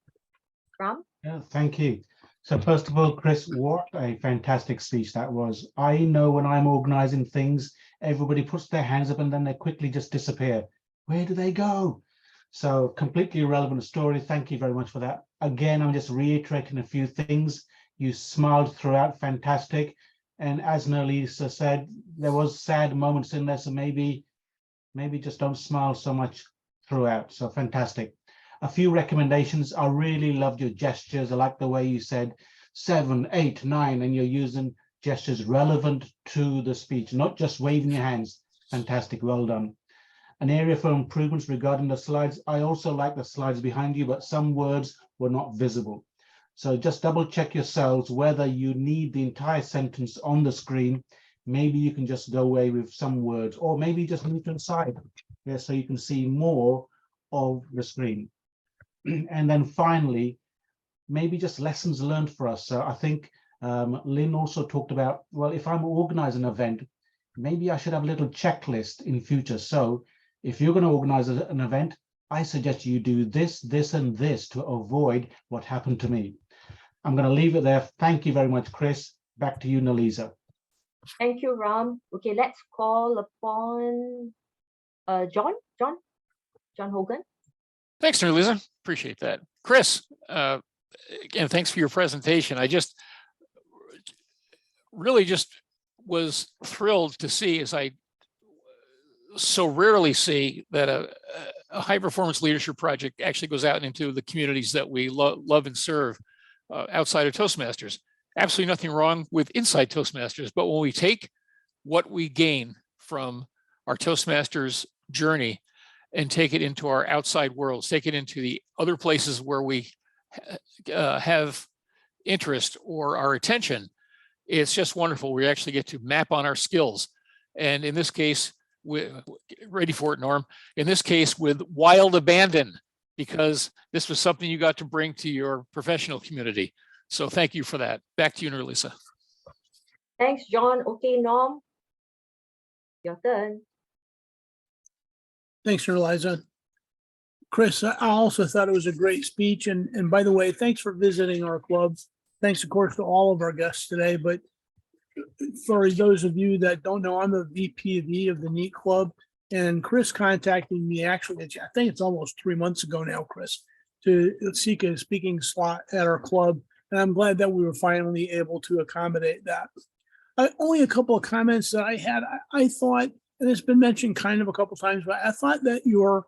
L: Ram?
N: Yeah, thank you. So first of all, Chris, what a fantastic speech that was. I know when I'm organizing things, everybody puts their hands up and then they quickly just disappear. Where do they go? So completely irrelevant story. Thank you very much for that. Again, I'm just reiterating a few things. You smiled throughout, fantastic. And as Nelisa said, there was sad moments in there, so maybe just don't smile so much throughout. So fantastic. A few recommendations. I really loved your gestures. I like the way you said 7, 8, 9, and you're using gestures relevant to the speech, not just waving your hands. Fantastic, well done. An area for improvements regarding the slides. I also like the slides behind you, but some words were not visible. So just double check yourselves whether you need the entire sentence on the screen. Maybe you can just go away with some words, or maybe just move to the side, yeah, so you can see more of the screen. And then finally, maybe just lessons learned for us. So I think Lynn also talked about, well, if I'm organizing an event, maybe I should have a little checklist in future. So if you're going to organize an event, I suggest you do this, this, and this to avoid what happened to me. I'm going to leave it there. Thank you very much, Chris. Back to you, Nelisa.
L: Thank you, Ram. Okay, let's call upon John Hogan.
G: Thanks, Lisa. Appreciate that. Chris, again, thanks for your presentation. I just really just was thrilled to see, as I so rarely see, that a high performance leadership project actually goes out into the communities that we love and serve outside of Toastmasters. Absolutely nothing wrong with inside Toastmasters, but when we take what we gain from our Toastmasters journey and take it into our outside worlds, take it into the other places where we have interest or our attention, it's just wonderful. We actually get to map on our skills. And in this case, ready for it, Norm, in this case with wild abandon, because this was something you got to bring to your professional community. So thank you for that. Back to you, Lisa.
L: Thanks, John. Okay, Norm, your turn.
B: Thanks, Liza. Chris, I also thought it was a great speech. And by the way, thanks for visiting our club. Thanks, of course, to all of our guests today. But for those of you that don't know, I'm a VP of the NEAT Club. And Chris contacted me actually, I think it's almost 3 months ago now, Chris, to seek a speaking slot at our club. And I'm glad that we were finally able to accommodate that. Only a couple of comments that I had. I thought, and it's been mentioned kind of a couple of times, but I thought that your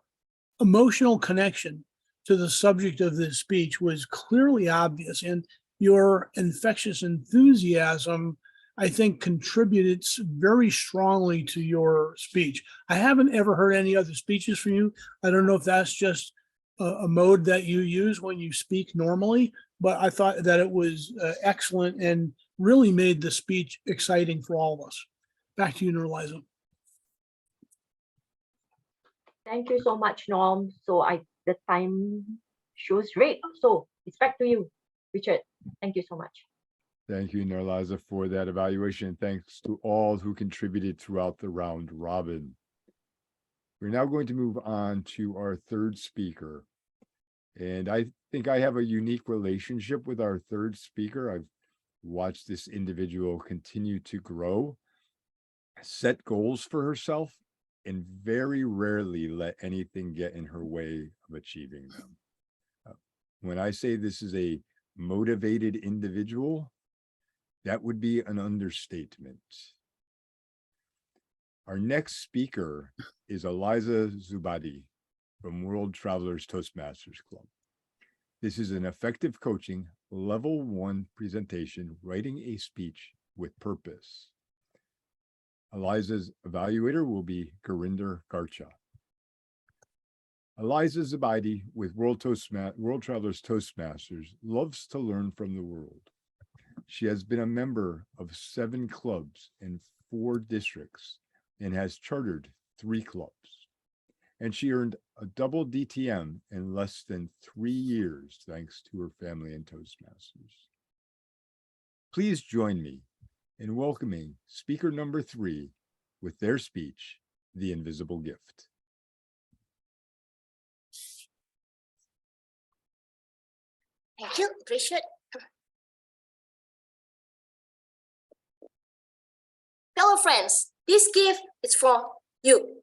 B: emotional connection to the subject of this speech was clearly obvious, and your infectious enthusiasm, I think, contributed very strongly to your speech. I haven't ever heard any other speeches from you. I don't know if that's just a mode that you use when you speak normally, but I thought that it was excellent and really made the speech exciting for all of us. Back to you, Nurliza.
L: Thank you so much, Norm. So the time shows red. So it's back to you, Richard. Thank you so much.
A: Thank you, Nurliza, for that evaluation. Thanks to all who contributed throughout the round robin. We're now going to move on to our third speaker. And I think I have a unique relationship with our third speaker. I've watched this individual continue to grow, set goals for herself, and very rarely let anything get in her way of achieving them. When I say this is a motivated individual, that would be an understatement. Our next speaker is Eliza Zubadi from World Travelers Toastmasters Club. This is an effective coaching level 1 presentation, writing a speech with purpose. Eliza's evaluator will be Gurinder Garcha. Eliza Zubadi with World Travelers Toastmasters loves to learn from the world. She has been a member of 7 clubs in 4 districts and has chartered 3 clubs. And she earned a double DTM in less than 3 years, thanks to her family and Toastmasters. Please join me in welcoming speaker number 3 with their speech, The Invisible Gift.
O: Thank you, Richard. Fellow friends, this gift is from you.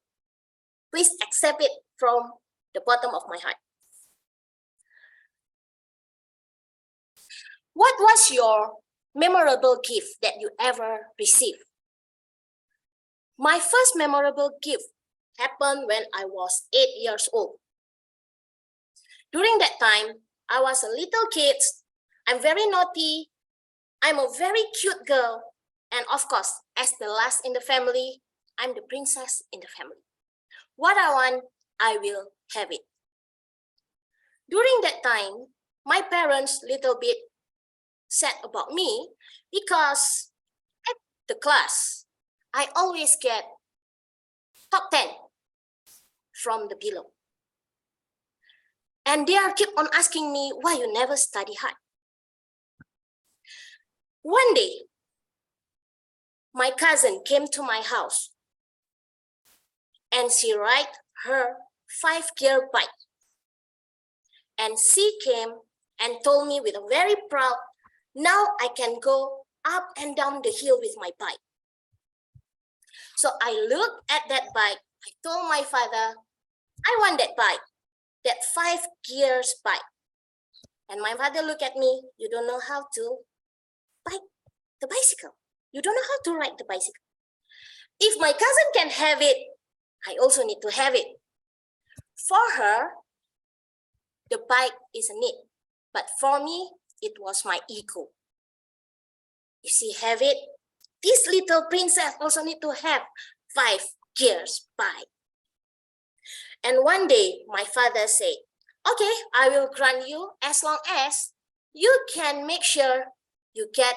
O: Please accept it from the bottom of my heart. What was your memorable gift that you ever received? My first memorable gift happened when I was 8 years old. During that time, I was a little kid. I'm very naughty. I'm a very cute girl. And of course, as the last in the family, I'm the princess in the family. What I want, I will have it. During that time, my parents little bit sad about me because at the class, I always get top 10 from the below. And they are keep on asking me why you never study hard. One day, my cousin came to my house and she ride her 5-gear bike. And she came and told me with a very proud, now I can go up and down the hill with my bike. So I looked at that bike. I told my father, I want that bike, that 5 gears bike. And my father looked at me, you don't know how to bike the bicycle. You don't know how to ride the bicycle. If my cousin can have it, I also need to have it. For her, the bike is a need, but for me, it was my ego. If she have it, this little princess also need to have 5 gears bike. And one day, my father said, okay, I will grant you as long as you can make sure you get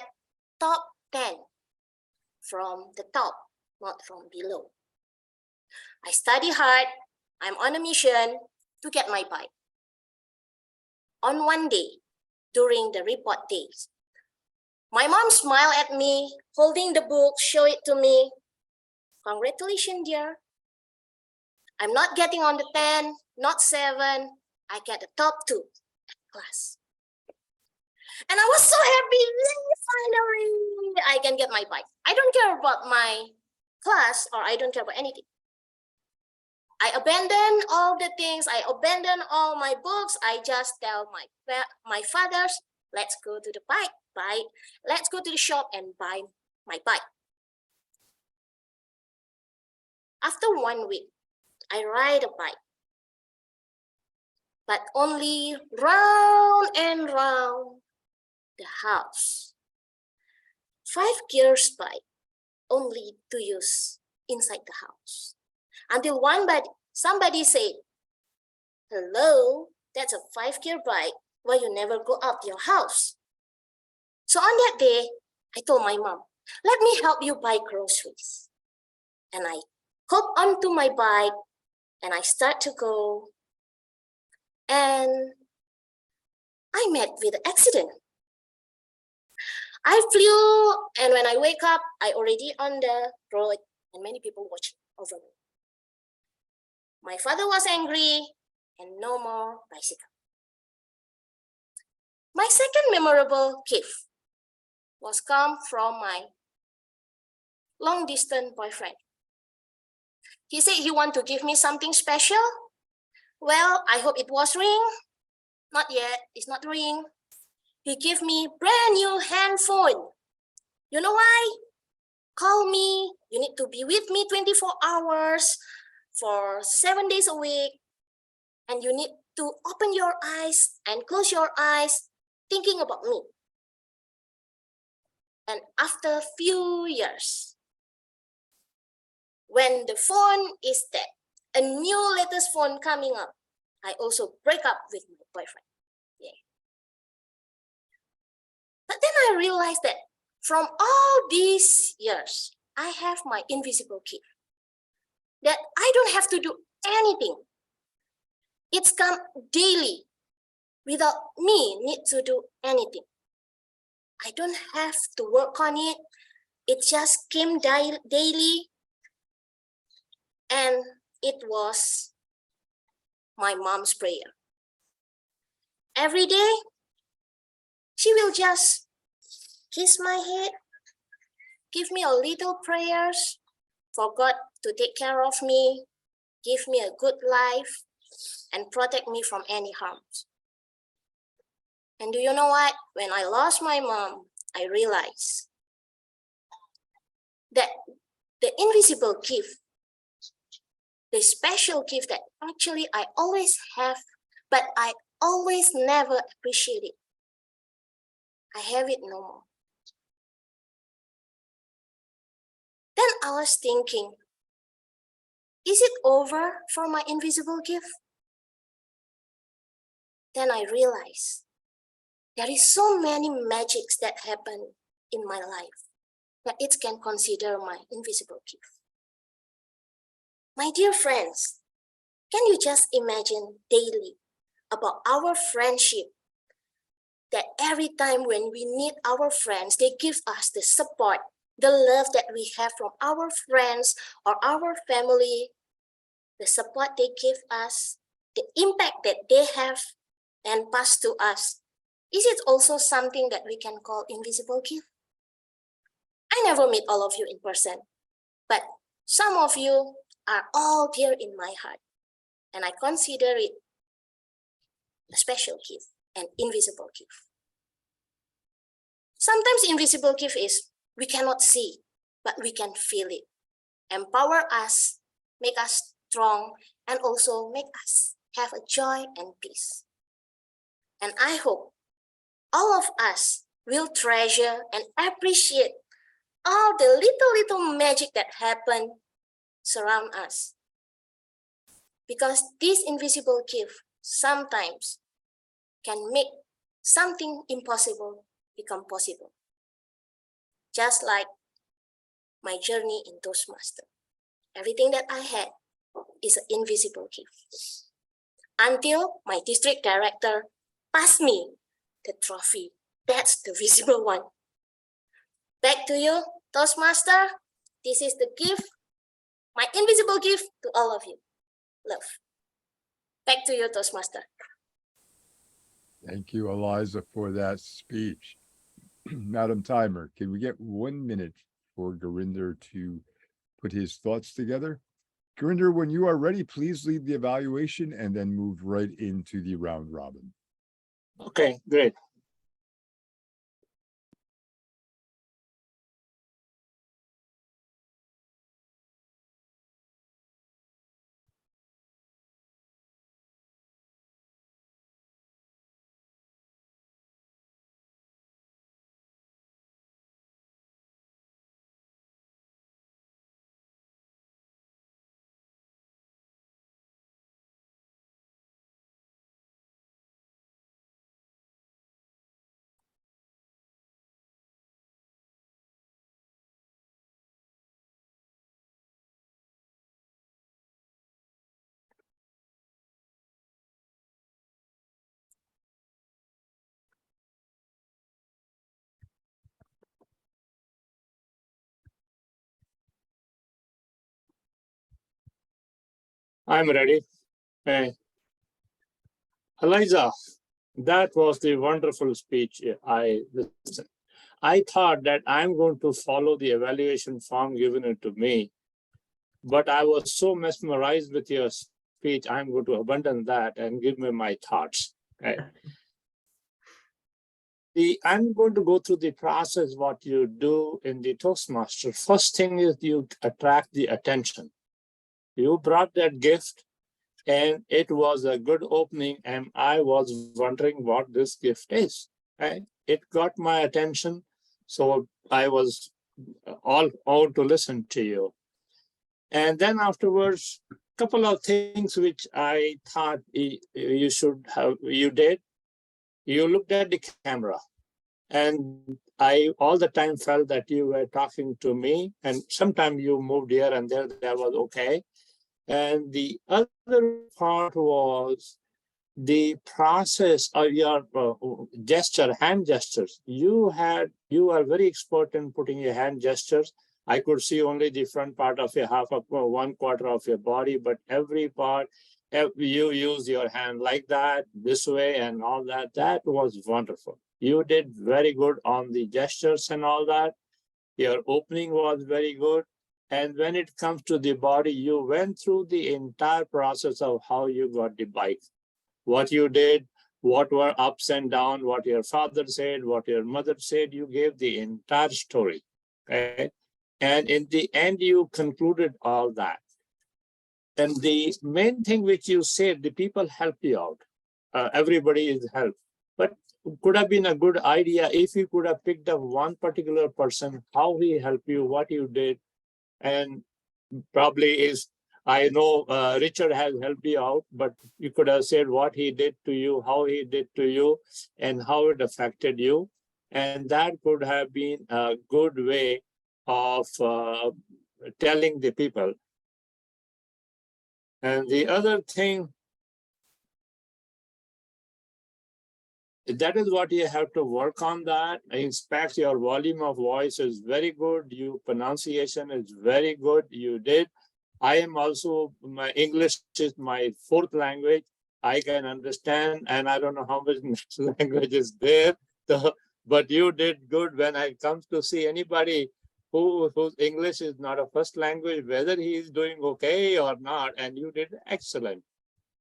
O: top 10 from the top, not from below. I study hard. I'm on a mission to get my bike. On one day, during the report days, my mom smiled at me, holding the book, show it to me. Congratulations, dear. I'm not getting on the 10, not 7. I get the top 2 class. And I was so happy. Finally, I can get my bike. I don't care about my class, or I don't care about anything. I abandoned all the things. I abandoned all my books. I just tell my fathers, let's go to the bike. Let's go to the shop and buy my bike. After 1 week, I ride a bike, but only round and round the house. 5 gears bike, only to use inside the house. Until somebody said, hello, that's a 5-gear bike. Why you never go out your house? So on that day, I told my mom, let me help you buy groceries. And I hop onto my bike and I start to go. And I met with an accident. I flew, and when I wake up, I already on the road and many people watching over me. My father was angry and no more bicycle. My second memorable gift was come from my long distance boyfriend. He said he want to give me something special. Well, I hope it was ring. Not yet, it's not ring. He gave me brand new handphone. You know why? Call me, you need to be with me 24 hours for 7 days a week. And you need to open your eyes and close your eyes thinking about me. And after a few years, when the phone is dead, a new latest phone coming up, I also break up with my boyfriend. Yeah. But then I realized that from all these years, I have my invisible gift. That I don't have to do anything. It's come daily without me need to do anything. I don't have to work on it. It just came daily. And it was my mom's prayer. Every day, she will just kiss my head, give me a little prayers for God to take care of me, give me a good life, and protect me from any harm. And do you know what? When I lost my mom, I realized that the invisible gift, the special gift that actually I always have, but I always never appreciate it. I have it no more. Then I was thinking, is it over for my invisible gift? Then I realized there is so many magics that happen in my life that it can consider my invisible gift. My dear friends, can you just imagine daily about our friendship, that every time when we need our friends, they give us the support, the love that we have from our friends or our family, the support they give us, the impact that they have and pass to us. Is it also something that we can call invisible gift? I never meet all of you in person, but some of you are all dear in my heart, and I consider it a special gift, an invisible gift. Sometimes invisible gift is we cannot see, but we can feel it, empower us, make us strong, and also make us have a joy and peace. And I hope all of us will treasure and appreciate all the little magic that happen surround us. Because this invisible gift sometimes can make something impossible become possible. Just like my journey in Toastmasters. Everything that I had is an invisible gift. Until my district director passed me the trophy. That's the visible one. Back to you, Toastmaster. This is the gift, my invisible gift to all of you. love. Back to you, Toastmaster.
A: Thank you, Eliza, for that speech. Madam Timer, can we get 1 minute for Gurinder to put his thoughts together? Gurinder, when you are ready, please lead the evaluation and then move right into the round robin.
P: Okay, great. I'm ready. Hey, Eliza, that was the wonderful speech I listened. I thought that I'm going to follow the evaluation form given it to me, but I was so mesmerized with your speech, I'm going to abandon that and give me my thoughts. Okay. I'm going to go through the process, what you do in the Toastmaster. First thing is you attract the attention. You brought that gift and it was a good opening and I was wondering what this gift is. Right? It got my attention, so I was all out to listen to you. And then afterwards, a couple of things which I thought you should have, you did. You looked at the camera and I all the time felt that you were talking to me, and sometimes you moved here and there, that was okay. And the other part was the process of your hand gestures. You are very expert in putting your hand gestures. I could see only the front part of your one quarter of your body, but every part, you use your hand like that, this way and all that. That was wonderful. You did very good on the gestures and all that. Your opening was very good. And when it comes to the body, you went through the entire process of how you got the bike, what you did, what were ups and downs, what your father said, what your mother said. You gave the entire story. Okay? And in the end, you concluded all that. And the main thing which you said, the people help you out. Everybody is helped. But could have been a good idea if you could have picked up one particular person, how he helped you, what you did. And probably is, I know Richard has helped you out, but you could have said what he did to you, how he did to you, and how it affected you. And that could have been a good way of telling the people. And the other thing, that is what you have to work on that. In fact, your volume of voice is very good. Your pronunciation is very good. You did. I am also, my English is my fourth language. I can understand, and I don't know how much language is there. But you did good. When I come to see anybody whose English is not a first language, whether he is doing okay or not, and you did excellent.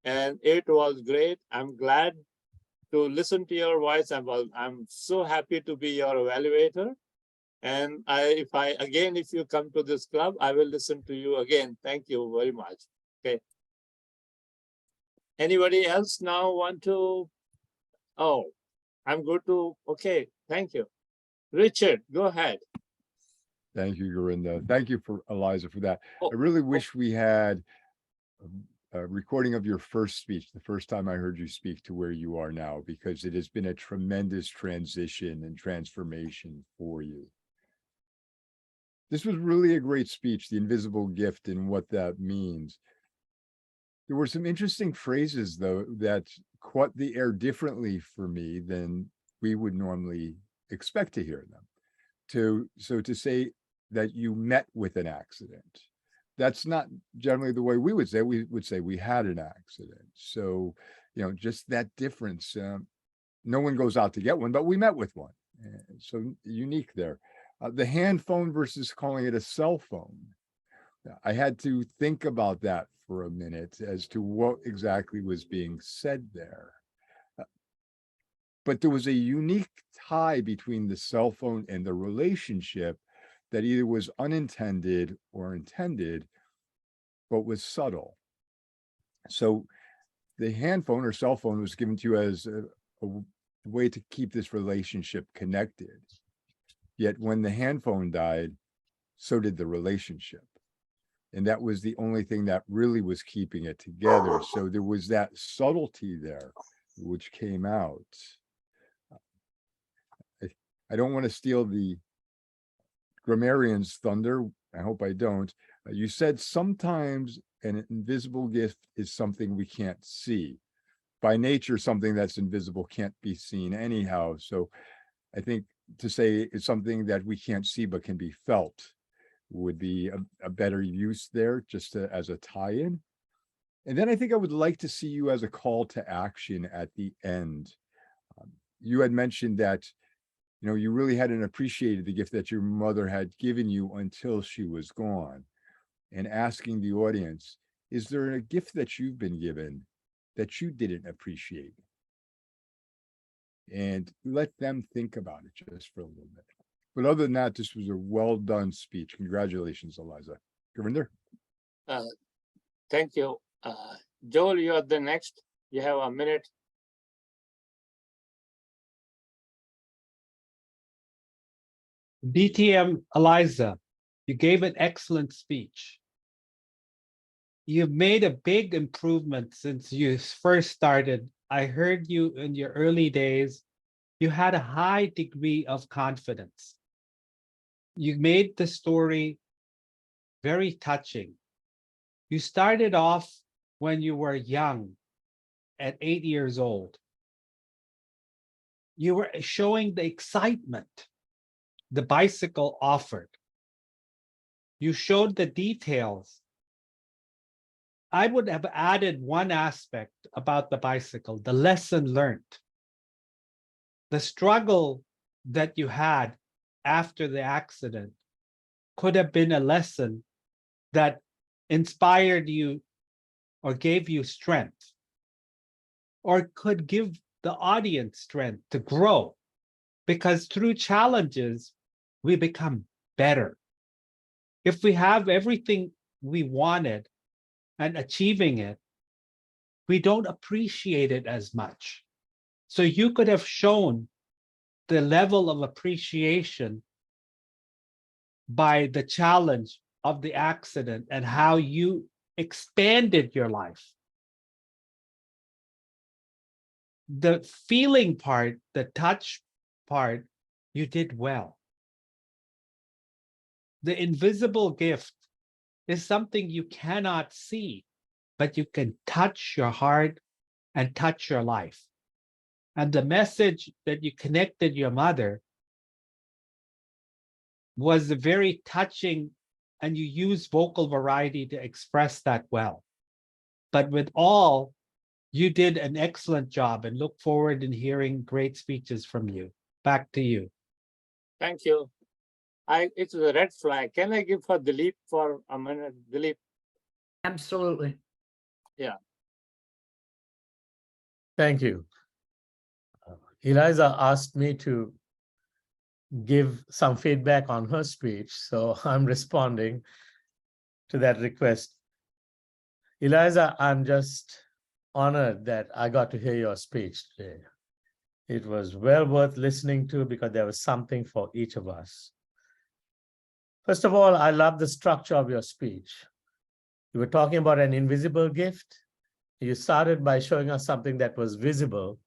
P: And it was great. I'm glad to listen to your voice. I'm so happy to be your evaluator. And if you come to this club, I will listen to you again. Thank you very much. Okay. Anybody else now want to? Oh, I'm good to, okay, thank you. Richard, go ahead.
A: Thank you, Gurinder. Thank you for Eliza for that. I really wish we had a recording of your first speech, the first time I heard you speak to where you are now, because it has been a tremendous transition and transformation for you. This was really a great speech, the invisible gift and what that means. There were some interesting phrases, though, that caught the air differently for me than we would normally expect to hear them. So to say that you met with an accident, that's not generally the way we would say. We would say we had an accident. So, just that difference. No one goes out to get one, but we met with one. So unique there. The hand phone versus calling it a cell phone. I had to think about that for a minute as to what exactly was being said there. But there was a unique tie between the cell phone and the relationship that either was unintended or intended, but was subtle. So the hand phone or cell phone was given to you as a way to keep this relationship connected. Yet when the hand phone died, so did the relationship. And that was the only thing that really was keeping it together. So there was that subtlety there, which came out. I don't want to steal the grammarian's thunder. I hope I don't. You said sometimes an invisible gift is something we can't see. By nature, something that's invisible can't be seen anyhow. So I think to say it's something that we can't see but can be felt would be a better use there, just as a tie-in. And then I think I would like to see you as a call to action at the end. You had mentioned that you really hadn't appreciated the gift that your mother had given you until she was gone, and asking the audience, is there a gift that you've been given that you didn't appreciate? And let them think about it just for a little bit. But other than that, this was a well done speech. Congratulations, Eliza. Gurinder?
P: Thank you. Joel, you are the next. You have a minute.
Q: DTM Eliza, you gave an excellent speech. You've made a big improvement since you first started. I heard you in your early days, you had a high degree of confidence. You made the story very touching. You started off when you were young, at 8 years old. You were showing the excitement the bicycle offered. You showed the details. I would have added one aspect about the bicycle, the lesson learned. The struggle that you had after the accident could have been a lesson that inspired you or gave you strength, or could give the audience strength to grow, because through challenges, we become better. If we have everything we wanted and achieving it, we don't appreciate it as much. So you could have shown the level of appreciation by the challenge of the accident and how you expanded your life. The feeling part, the touch part, you did well. The invisible gift is something you cannot see, but you can touch your heart and touch your life. And the message that you connected your mother was very touching, and you used vocal variety to express that well. But with all, you did an excellent job, and look forward in hearing great speeches from you. Back to you.
P: Thank you. It's a red flag. Can I give for Dilip for a minute? Dilip?
E: Absolutely.
P: Yeah.
H: Thank you. Eliza asked me to give some feedback on her speech, so I'm responding to that request. Eliza, I'm just honored that I got to hear your speech today. It was well worth listening to because there was something for each of us. First of all, I love the structure of your speech. You were talking about an invisible gift. You started by showing us something that was visible,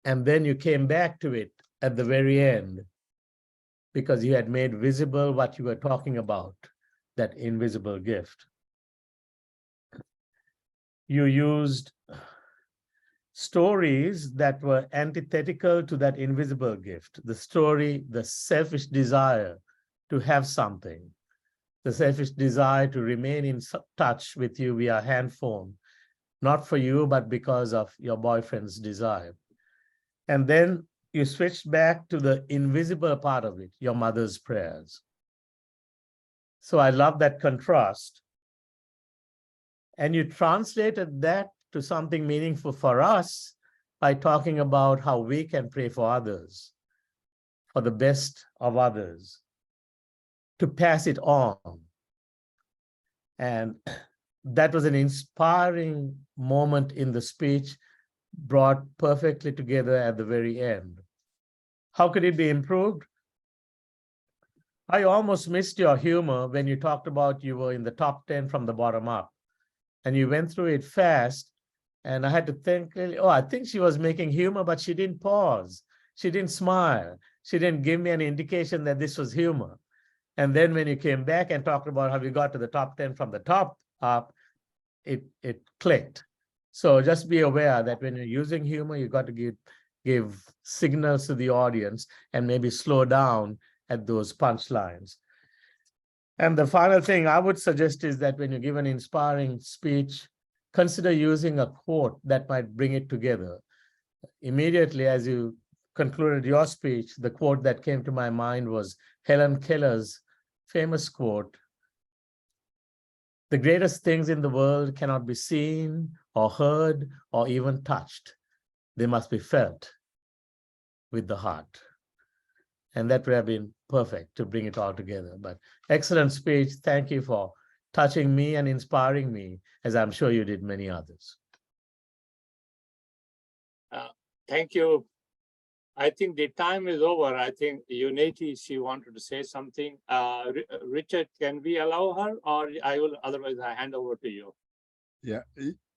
H: and then you came back to it at the very end because you had made visible what you were talking about, that invisible gift. You used stories that were antithetical to that invisible gift. The story, the selfish desire to have something. the selfish desire to remain in touch with you via hand phone, not for you, but because of your boyfriend's desire. And then you switched back to the invisible part of it, your mother's prayers. So I love that contrast. And you translated that to something meaningful for us by talking about how we can pray for others, for the best of others, to pass it on. And that was an inspiring moment in the speech, brought perfectly together at the very end. How could it be improved? I almost missed your humor when you talked about you were in the top 10 from the bottom up, and you went through it fast. And I had to think, oh, I think she was making humor, but she didn't pause. She didn't smile. She didn't give me an indication that this was humor. And then when you came back and talked about how you got to the top 10 from the top up, it clicked. So just be aware that when you're using humor, you got to give signals to the audience and maybe slow down at those punchlines. And the final thing I would suggest is that when you give an inspiring speech, consider using a quote that might bring it together. Immediately as you concluded your speech, the quote that came to my mind was Helen Keller's famous quote, "The greatest things in the world cannot be seen or heard or even touched. They must be felt with the heart." And that would have been perfect to bring it all together. But excellent speech. Thank you for touching me and inspiring me, as I'm sure you did many others.
P: Thank you. I think the time is over. I think Unity, she wanted to say something. Richard, can we allow her, or otherwise I hand over to you?
A: Yeah,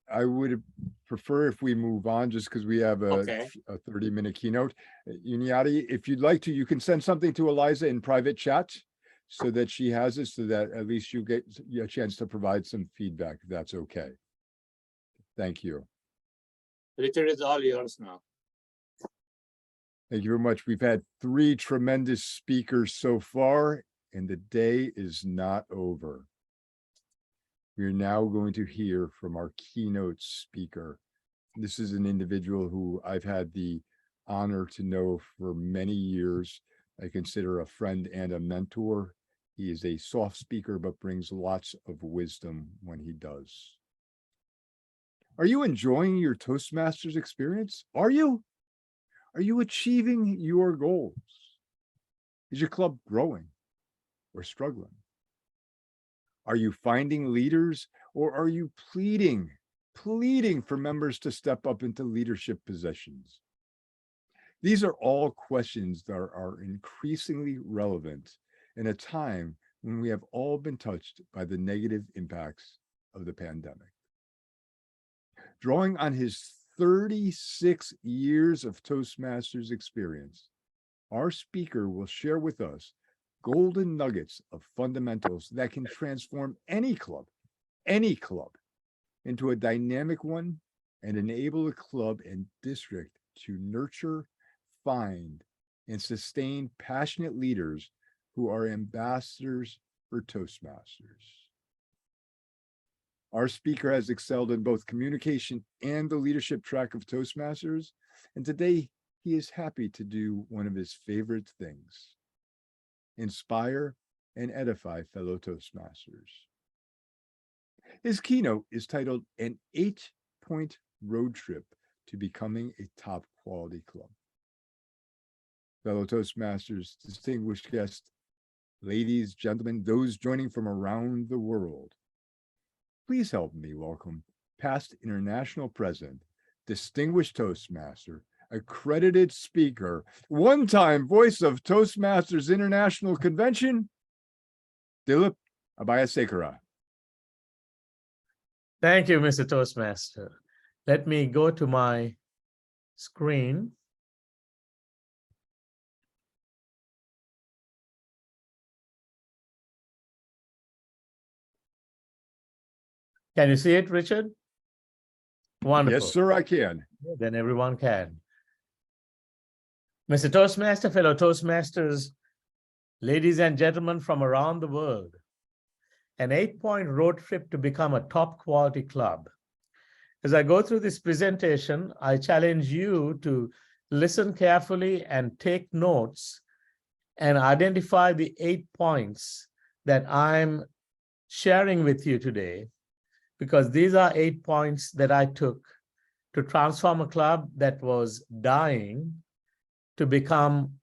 A: I would prefer if we move on, just because we have a 30-minute keynote. Uniati, if you'd like to, you can send something to Eliza in private chat so that she has it, so that at least you get a chance to provide some feedback, if that's okay. Thank you.
P: Richard, is all yours now.
A: Thank you very much. We've had 3 tremendous speakers so far, and the day is not over. We're now going to hear from our keynote speaker. This is an individual who I've had the honor to know for many years. I consider a friend and a mentor. He is a soft speaker, but brings lots of wisdom when he does. Are you enjoying your Toastmasters experience? Are you? Are you achieving your goals? Is your club growing or struggling? Are you finding leaders, or are you pleading for members to step up into leadership positions? These are all questions that are increasingly relevant in a time when we have all been touched by the negative impacts of the pandemic. Drawing on his 36 years of Toastmasters experience, our speaker will share with us golden nuggets of fundamentals that can transform any club, into a dynamic one and enable the club and district to nurture, find, and sustain passionate leaders who are ambassadors for Toastmasters. Our speaker has excelled in both communication and the leadership track of Toastmasters, and today he is happy to do one of his favorite things: inspire and edify fellow Toastmasters. His keynote is titled An 8-Point Road Trip to Becoming a Top Quality Club. Fellow Toastmasters, distinguished guests, ladies, gentlemen, those joining from around the world, please help me welcome past international president, distinguished Toastmaster, accredited speaker, one-time voice of Toastmasters International Convention, Dilip Abayasekara.
H: Thank you, Mr. Toastmaster. Let me go to my screen. Can you see it, Richard? Wonderful.
A: Yes, sir, I can.
H: Then everyone can. Mr. Toastmaster, fellow Toastmasters, ladies and gentlemen from around the world, an 8-point road trip to become a top quality club. As I go through this presentation, I challenge you to listen carefully and take notes and identify the 8 points that I'm sharing with you today, because these are 8 points that I took to transform a club that was dying to become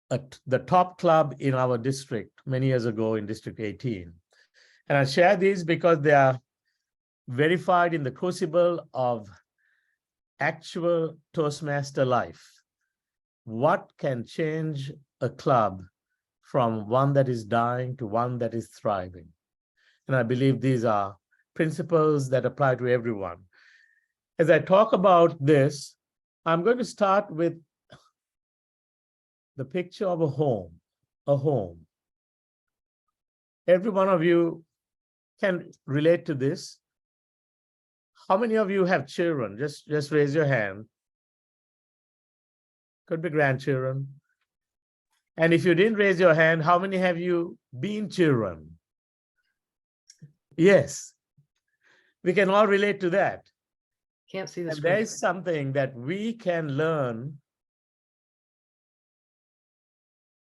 H: the top club in our district many years ago in District 18. And I share these because they are verified in the crucible of actual Toastmaster life. What can change a club from one that is dying to one that is thriving? And I believe these are principles that apply to everyone. As I talk about this, I'm going to start with the picture of a home, a home. Every one of you can relate to this. How many of you have children? Just raise your hand. Could be grandchildren. And if you didn't raise your hand, how many have you been children? Yes. We can all relate to that.
E: Can't see the
H: And
E: screen.
H: there is something that we can learn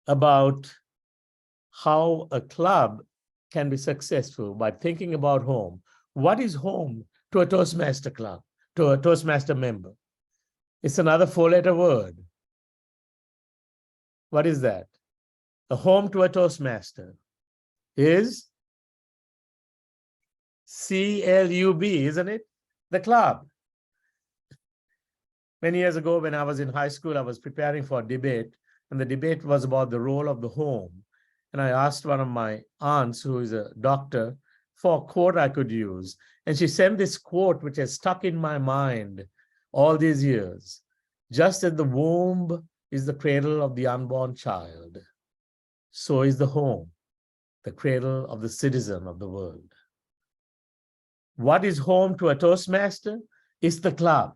H: about how a club can be successful by thinking about home. What is home to a Toastmaster club, to a Toastmaster member? It's another 4-letter word. What is that? A home to a Toastmaster is C-L-U-B, isn't it? The club. Many years ago, when I was in high school, I was preparing for a debate, and the debate was about the role of the home. And I asked one of my aunts, who is a doctor, for a quote I could use. And she sent this quote, which has stuck in my mind all these years. Just as the womb is the cradle of the unborn child, so is the home, the cradle of the citizen of the world. What is home to a Toastmaster? It's the club.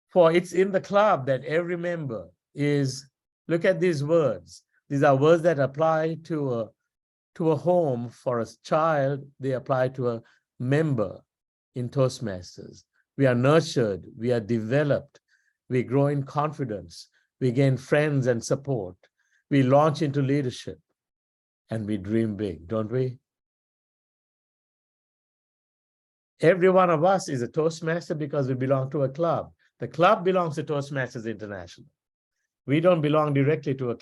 H: For it's in the club that every member is, look at these words. These are words that apply to a home. For a child, they apply to a member in Toastmasters. We are nurtured, we are developed, we grow in confidence, we gain friends and support, we launch into leadership, and we dream big, don't we? Every one of us is a Toastmaster because we belong to a club. The club belongs to Toastmasters International. We don't belong directly to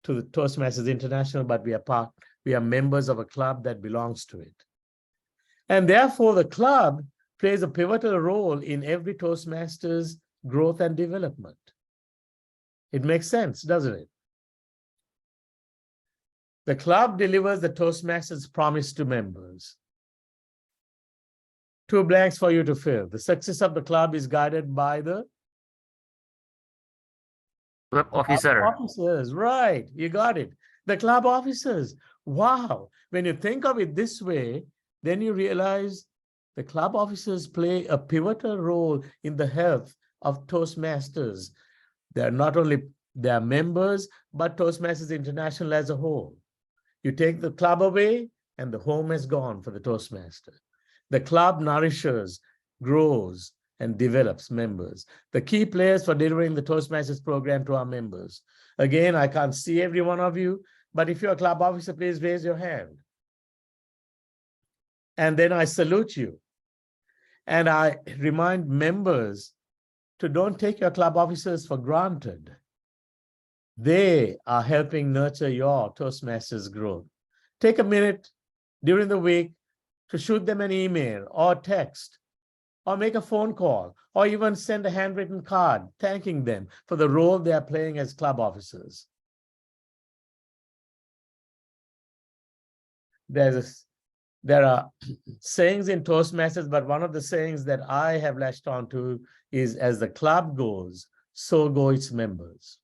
H: the Toastmasters International, but we are members of a club that belongs to it. And therefore, the club plays a pivotal role in every Toastmasters growth and development. It makes sense, doesn't it? The club delivers the Toastmasters promise to members. 2 blanks for you to fill. The success of the club is guided by the
R: club officer.
H: Officers, right? You got it. The club officers. Wow. When you think of it this way, then you realize the club officers play a pivotal role in the health of Toastmasters. They're not only their members, but Toastmasters International as a whole. You take the club away, and the home is gone for the Toastmaster. The club nourishes, grows, and develops members. The key players for delivering the Toastmasters program to our members. Again, I can't see every one of you, but if you're a club officer, please raise your hand. And then I salute you. And I remind members to don't take your club officers for granted. They are helping nurture your Toastmasters growth. Take a minute during the week to shoot them an email or text, or make a phone call, or even send a handwritten card thanking them for the role they are playing as club officers. There are sayings in Toastmasters, but one of the sayings that I have latched onto is, as the club goes, so go its members.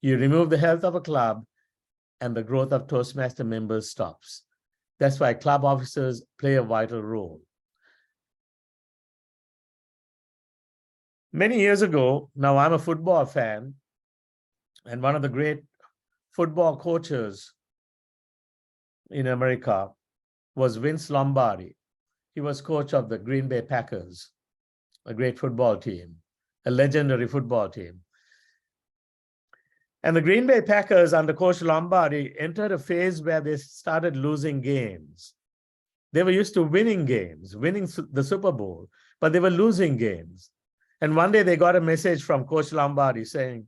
H: You remove the health of a club, and the growth of Toastmaster members stops. That's why club officers play a vital role. Many years ago, now I'm a football fan, and one of the great football coaches in America was Vince Lombardi. He was coach of the Green Bay Packers, a great football team, a legendary football team. And the Green Bay Packers under Coach Lombardi entered a phase where they started losing games. They were used to winning games, winning the Super Bowl, but they were losing games. And one day they got a message from Coach Lombardi saying,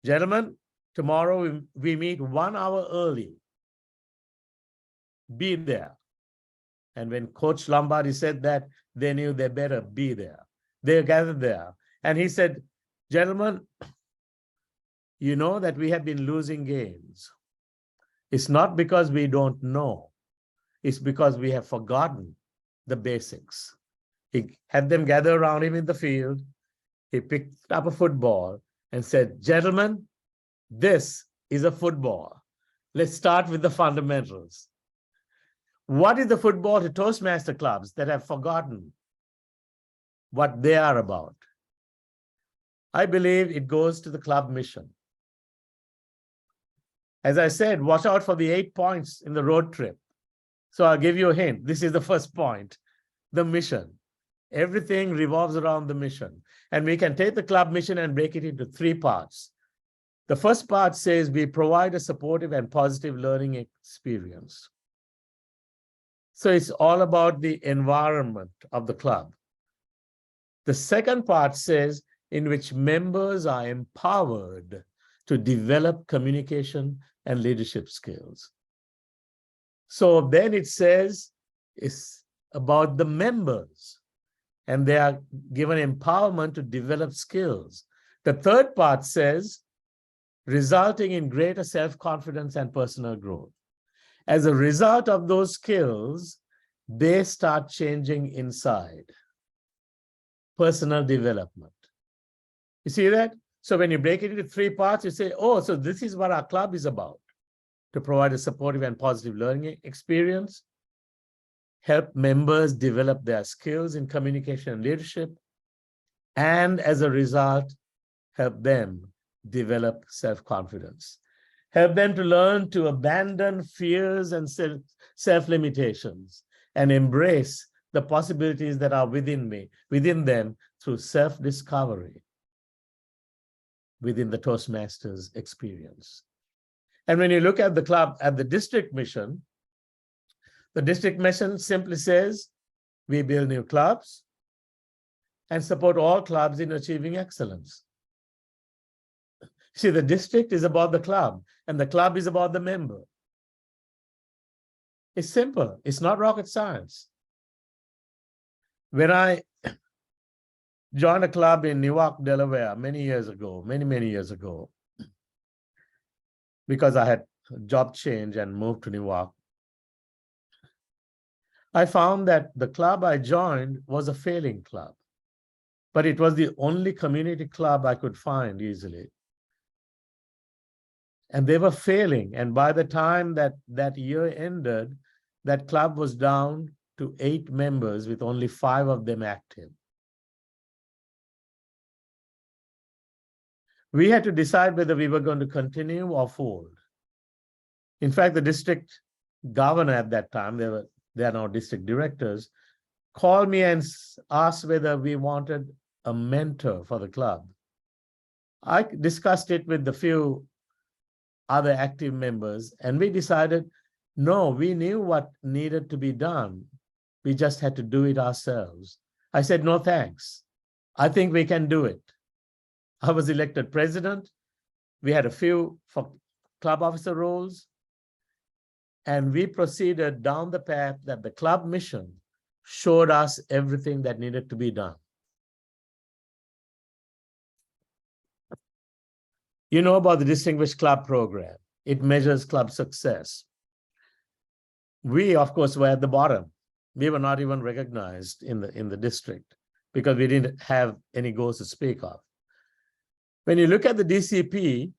H: gentlemen, tomorrow we meet 1 hour early. Be there. And when Coach Lombardi said that, they knew they better be there. They gathered there. And he said, gentlemen, you know that we have been losing games. It's not because we don't know. It's because we have forgotten the basics. He had them gather around him in the field. He picked up a football and said, gentlemen, this is a football. Let's start with the fundamentals. What is the football to Toastmaster clubs that have forgotten what they are about? I believe it goes to the club mission. As I said, watch out for the 8 points in the road trip. So I'll give you a hint. This is the first point, the mission. Everything revolves around the mission. And we can take the club mission and break it into 3 parts. The first part says we provide a supportive and positive learning experience. So it's all about the environment of the club. The second part says in which members are empowered to develop communication and leadership skills. So then it says it's about the members, and they are given empowerment to develop skills. The third part says resulting in greater self-confidence and personal growth. As a result of those skills, they start changing inside. Personal development. You see that? So when you break it into 3 parts, you say, oh, so this is what our club is about. To provide a supportive and positive learning experience, help members develop their skills in communication and leadership, and as a result, help them develop self-confidence. Help them to learn to abandon fears and self-limitations and embrace the possibilities that are within them through self-discovery within the Toastmasters experience. And when you look at the club, at the district mission, the district mission simply says, we build new clubs and support all clubs in achieving excellence. See, the district is about the club and the club is about the member. It's simple. It's not rocket science. When I joined a club in Newark, Delaware, many years ago, many years ago, because I had a job change and moved to Newark, I found that the club I joined was a failing club, but it was the only community club I could find easily. And they were failing. And by the time that year ended, that club was down to 8 members with only 5 of them active. We had to decide whether we were going to continue or fold. In fact, the district governor at that time, they are now district directors, called me and asked whether we wanted a mentor for the club. I discussed it with the few other active members, and we decided, no, we knew what needed to be done. We just had to do it ourselves. I said, no, thanks. I think we can do it. I was elected president. We had a few for club officer roles. And we proceeded down the path that the club mission showed us everything that needed to be done. You know about the Distinguished Club Program. It measures club success. We, of course, were at the bottom. We were not even recognized in the district because we didn't have any goals to speak of. When you look at the DCP,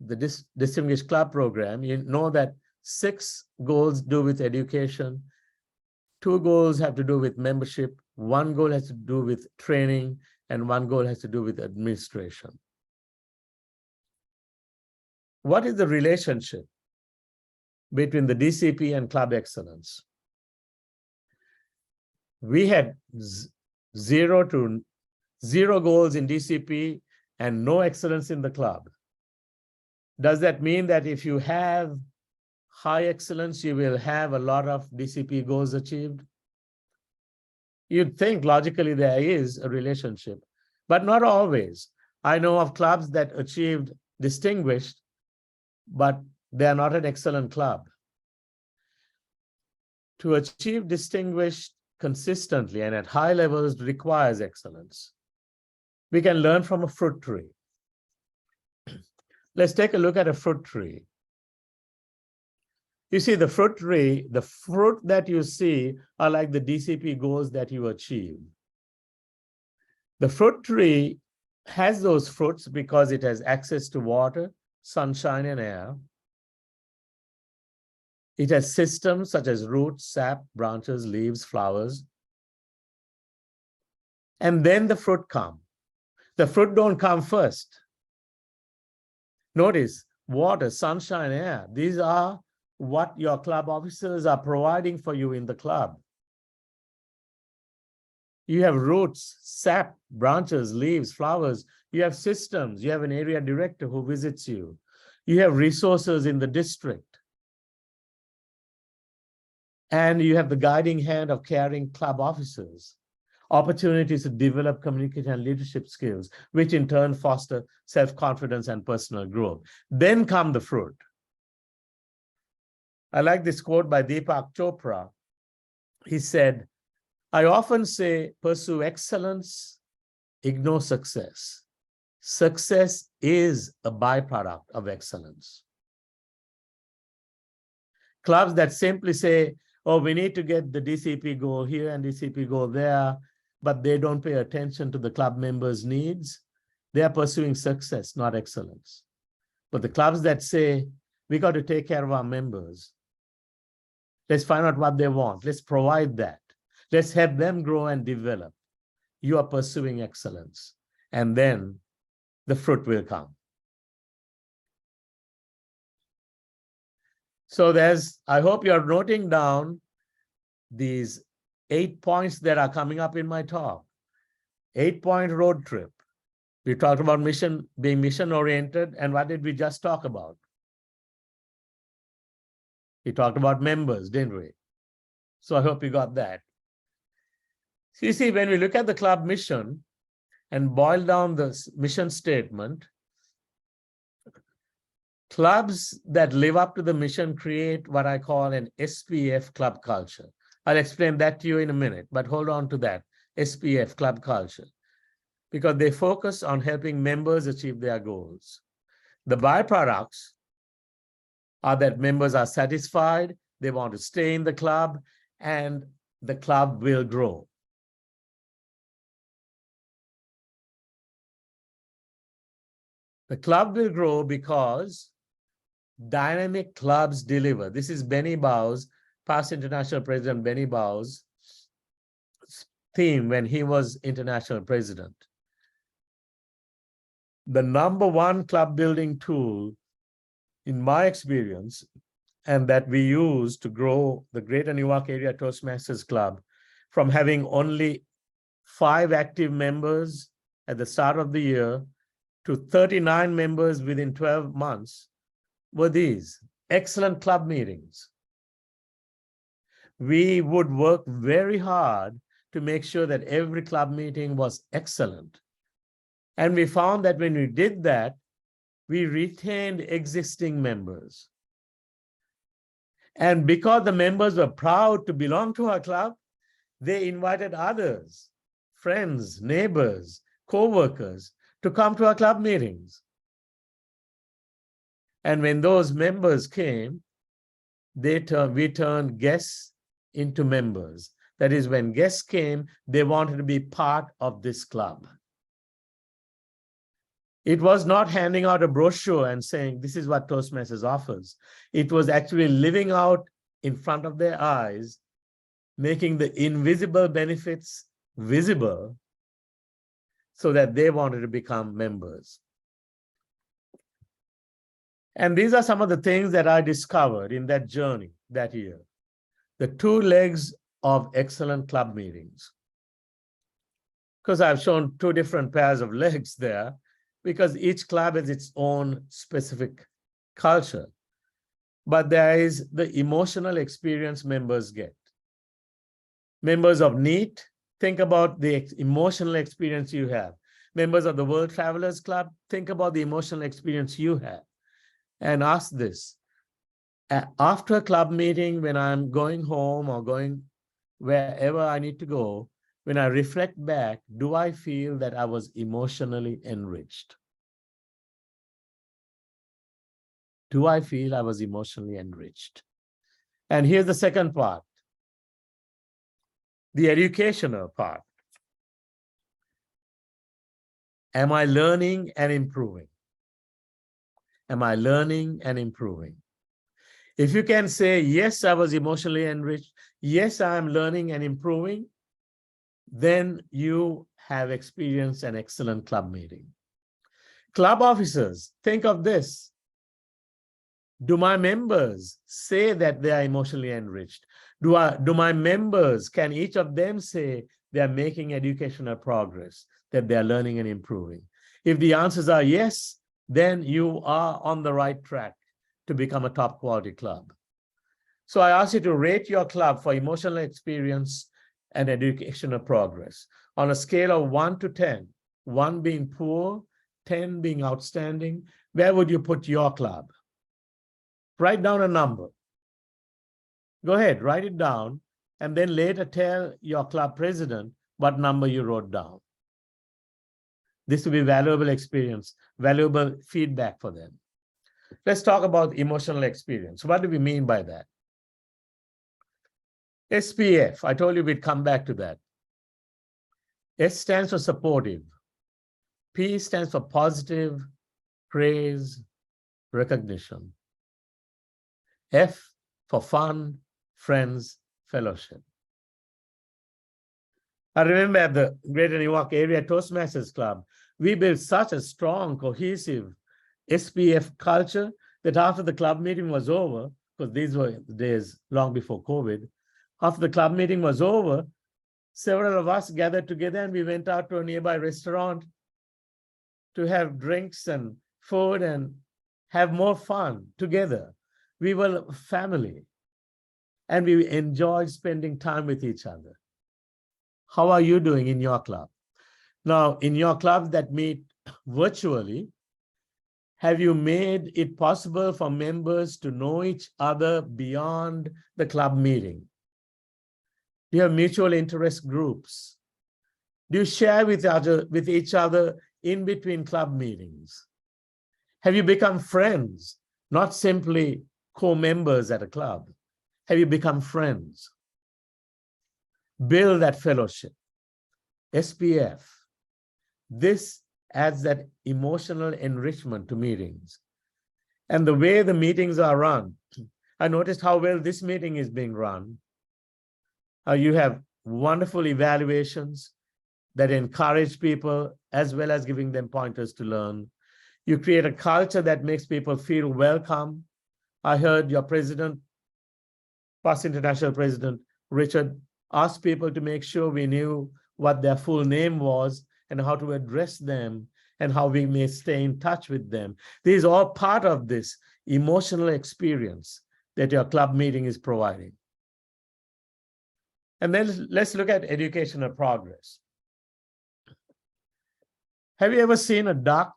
H: the Distinguished Club Program, you know that 6 goals do with education, 2 goals have to do with membership, 1 goal has to do with training, and 1 goal has to do with administration. What is the relationship between the DCP and club excellence. We had zero goals in DCP and no excellence in the club. Does that mean that if you have high excellence, you will have a lot of DCP goals achieved? You'd think logically there is a relationship, but not always. I know of clubs that achieved distinguished, but they are not an excellent club. To achieve distinguished consistently and at high levels requires excellence. We can learn from a fruit tree. Let's take a look at a fruit tree. You see, the fruit tree, the fruit that you see are like the DCP goals that you achieve. The fruit tree has those fruits because it has access to water, sunshine, and air. It has systems such as roots, sap, branches, leaves, flowers. And then the fruit come. The fruit don't come first. Notice, water, sunshine, air. These are what your club officers are providing for you in the club. You have roots, sap, branches, leaves, flowers. You have systems. You have an area director who visits you. You have resources in the district. And you have the guiding hand of caring club officers, opportunities to develop communication and leadership skills, which in turn foster self-confidence and personal growth. Then come the fruit. I like this quote by Deepak Chopra. He said, I often say, pursue excellence, ignore success. Success is a byproduct of excellence. Clubs that simply say, oh, we need to get the DCP goal here and DCP goal there, but they don't pay attention to the club members' needs, they are pursuing success, not excellence. But the clubs that say, we got to take care of our members. Let's find out what they want. Let's provide that. Let's help them grow and develop. You are pursuing excellence. And then the fruit will come. So I hope you're noting down these 8 points that are coming up in my talk. 8-point road trip. We talked about mission, being mission-oriented, and what did we just talk about? We talked about members, didn't we? So I hope you got that. So you see, when we look at the club mission and boil down the mission statement, clubs that live up to the mission create what I call an SPF club culture. I'll explain that to you in a minute, but hold on to that, SPF club culture, because they focus on helping members achieve their goals. The byproducts are that members are satisfied, they want to stay in the club, and the club will grow. The club will grow because dynamic clubs deliver. This is Benny Bowes, past international president Benny Bowes' theme when he was international president. The number one club building tool, in my experience, and that we use to grow the Greater Newark Area Toastmasters Club from having only 5 active members at the start of the year to 39 members within 12 months were these excellent club meetings. We would work very hard to make sure that every club meeting was excellent. And we found that when we did that, we retained existing members. And because the members were proud to belong to our club, they invited others, friends, neighbors, co-workers to come to our club meetings. And when those members came, we turned guests into members. That is, when guests came, they wanted to be part of this club. It was not handing out a brochure and saying, this is what Toastmasters offers. It was actually living out in front of their eyes, making the invisible benefits visible so that they wanted to become members. And these are some of the things that I discovered in that journey that year. The 2 legs of excellent club meetings. Because I've shown 2 different pairs of legs there, because each club has its own specific culture. But there is the emotional experience members get. Members of NEAT, think about the emotional experience you have. Members of the World Travelers Club, think about the emotional experience you have. And ask this, after a club meeting, when I'm going home or going wherever I need to go, when I reflect back, do I feel that I was emotionally enriched? Do I feel I was emotionally enriched? And here's the second part, the educational part. Am I learning and improving? Am I learning and improving? If you can say, yes, I was emotionally enriched, yes, I'm learning and improving, then you have experienced an excellent club meeting. Club officers, think of this. Do my members say that they are emotionally enriched? Do my members, can each of them say they are making educational progress, that they are learning and improving? If the answers are yes, then you are on the right track to become a top quality club. So I ask you to rate your club for emotional experience and educational progress on a scale of 1 to 10, 1 being poor, 10 being outstanding. Where would you put your club? Write down a number. Go ahead, write it down, and then later tell your club president what number you wrote down. This will be valuable experience, valuable feedback for them. Let's talk about emotional experience. What do we mean by that? SPF, I told you we'd come back to that. S stands for supportive. P stands for positive, praise, recognition. F for fun, friends, fellowship. I remember at the Greater Newark Area Toastmasters Club, we built such a strong, cohesive SPF culture that after the club meeting was over, because these were days long before COVID, after the club meeting was over, several of us gathered together and we went out to a nearby restaurant to have drinks and food and have more fun together. We were a family and we enjoyed spending time with each other. How are you doing in your club? Now, in your clubs that meet virtually, have you made it possible for members to know each other beyond the club meeting? Do you have mutual interest groups? Do you share with each other in between club meetings? Have you become friends, not simply co-members at a club? Have you become friends? Build that fellowship. SPF. This adds that emotional enrichment to meetings. And the way the meetings are run, I noticed how well this meeting is being run. You have wonderful evaluations that encourage people as well as giving them pointers to learn. You create a culture that makes people feel welcome. I heard your president, past international president, Richard, ask people to make sure we knew what their full name was and how to address them and how we may stay in touch with them. These are all part of this emotional experience that your club meeting is providing. And then let's look at educational progress. Have you ever seen a duck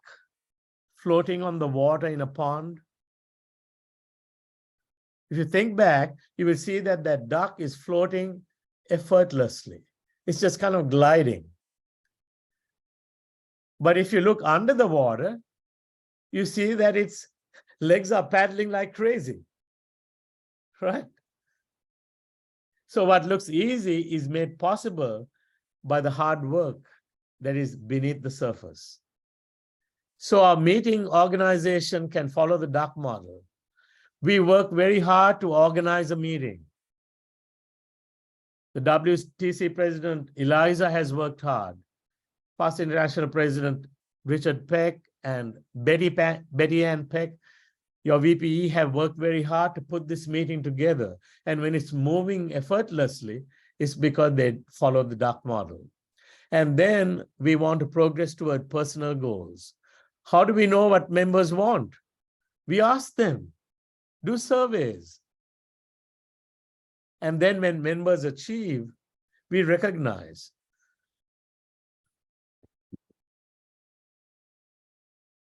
H: floating on the water in a pond? If you think back, you will see that that duck is floating effortlessly. It's just kind of gliding. But if you look under the water, you see that its legs are paddling like crazy, right? So what looks easy is made possible by the hard work that is beneath the surface. So our meeting organization can follow the duck model. We work very hard to organize a meeting. The WTC president, Eliza, has worked hard. Past international president, Richard Peck and Betty Ann Peck, Your VPE have worked very hard to put this meeting together. And when it's moving effortlessly, it's because they follow the duck model. And then we want to progress toward personal goals. How do we know what members want? We ask them, do surveys. And then when members achieve, we recognize.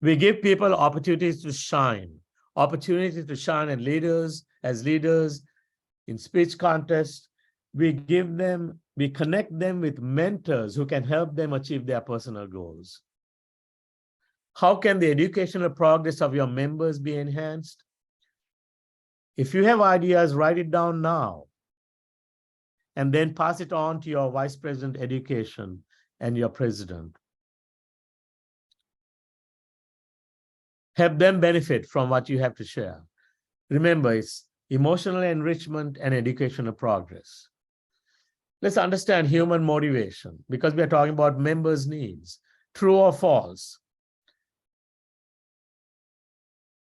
H: We give people opportunities to shine as leaders in speech contests. We connect them with mentors who can help them achieve their personal goals. How can the educational progress of your members be enhanced? If you have ideas, write it down now, and then pass it on to your Vice President Education and your President. Help them benefit from what you have to share. Remember, it's emotional enrichment and educational progress. Let's understand human motivation, because we are talking about members' needs. True or false?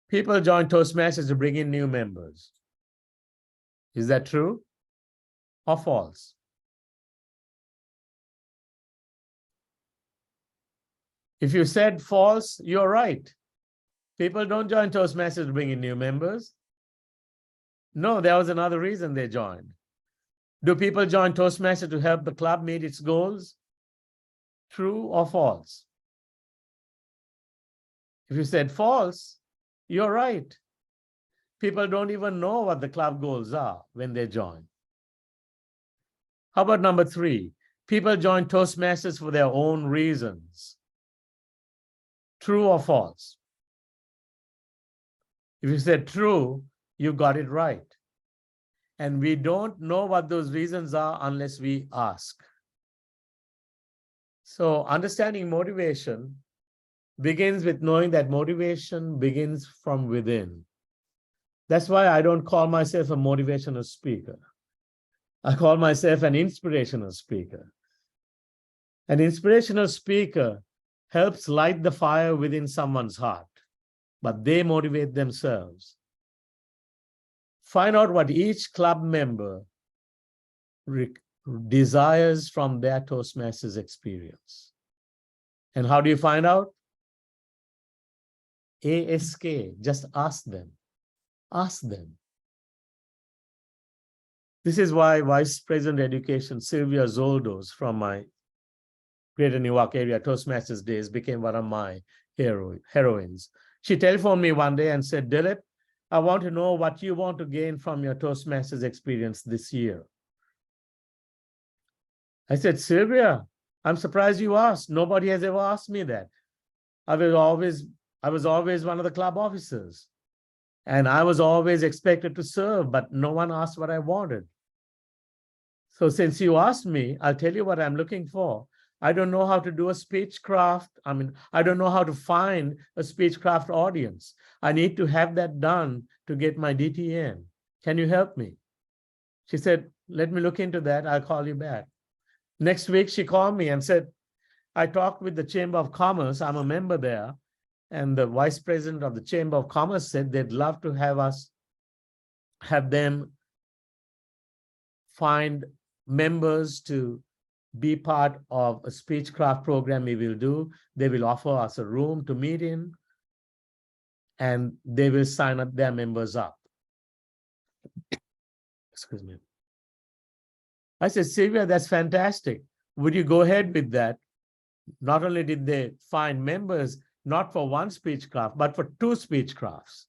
H: People join Toastmasters to bring in new members. Is that true or false? If you said false, you're right. People don't join Toastmasters to bring in new members. No, there was another reason they joined. Do people join Toastmasters to help the club meet its goals? True or false? If you said false, you're right. People don't even know what the club goals are when they join. How about number 3? People join Toastmasters for their own reasons. True or false? If you said true, you got it right. And we don't know what those reasons are unless we ask. So understanding motivation begins with knowing that motivation begins from within. That's why I don't call myself a motivational speaker. I call myself an inspirational speaker. An inspirational speaker helps light the fire within someone's heart, but they motivate themselves. Find out what each club member desires from their Toastmasters experience. And how do you find out? ASK, just ask them. Ask them. This is why Vice President Education Sylvia Zoldos from my Greater Newark area Toastmasters days became one of my heroines. She telephoned me one day and said, Dilip, I want to know what you want to gain from your Toastmasters experience this year. I said, Sylvia, I'm surprised you asked. Nobody has ever asked me that. I was always one of the club officers. And I was always expected to serve, but no one asked what I wanted. So since you asked me, I'll tell you what I'm looking for. I don't know how to do a speechcraft. I don't know how to find a speechcraft audience. I need to have that done to get my DTM. Can you help me? She said, let me look into that. I'll call you back. Next week, she called me and said, I talked with the Chamber of Commerce. I'm a member there. And the vice president of the Chamber of Commerce said they'd love to have them find members to be part of a speechcraft program we will do. They will offer us a room to meet in, and they will sign up their members up. Excuse me. I said, Sylvia, that's fantastic. Would you go ahead with that? Not only did they find members, not for one speechcraft, but for 2 speechcrafts.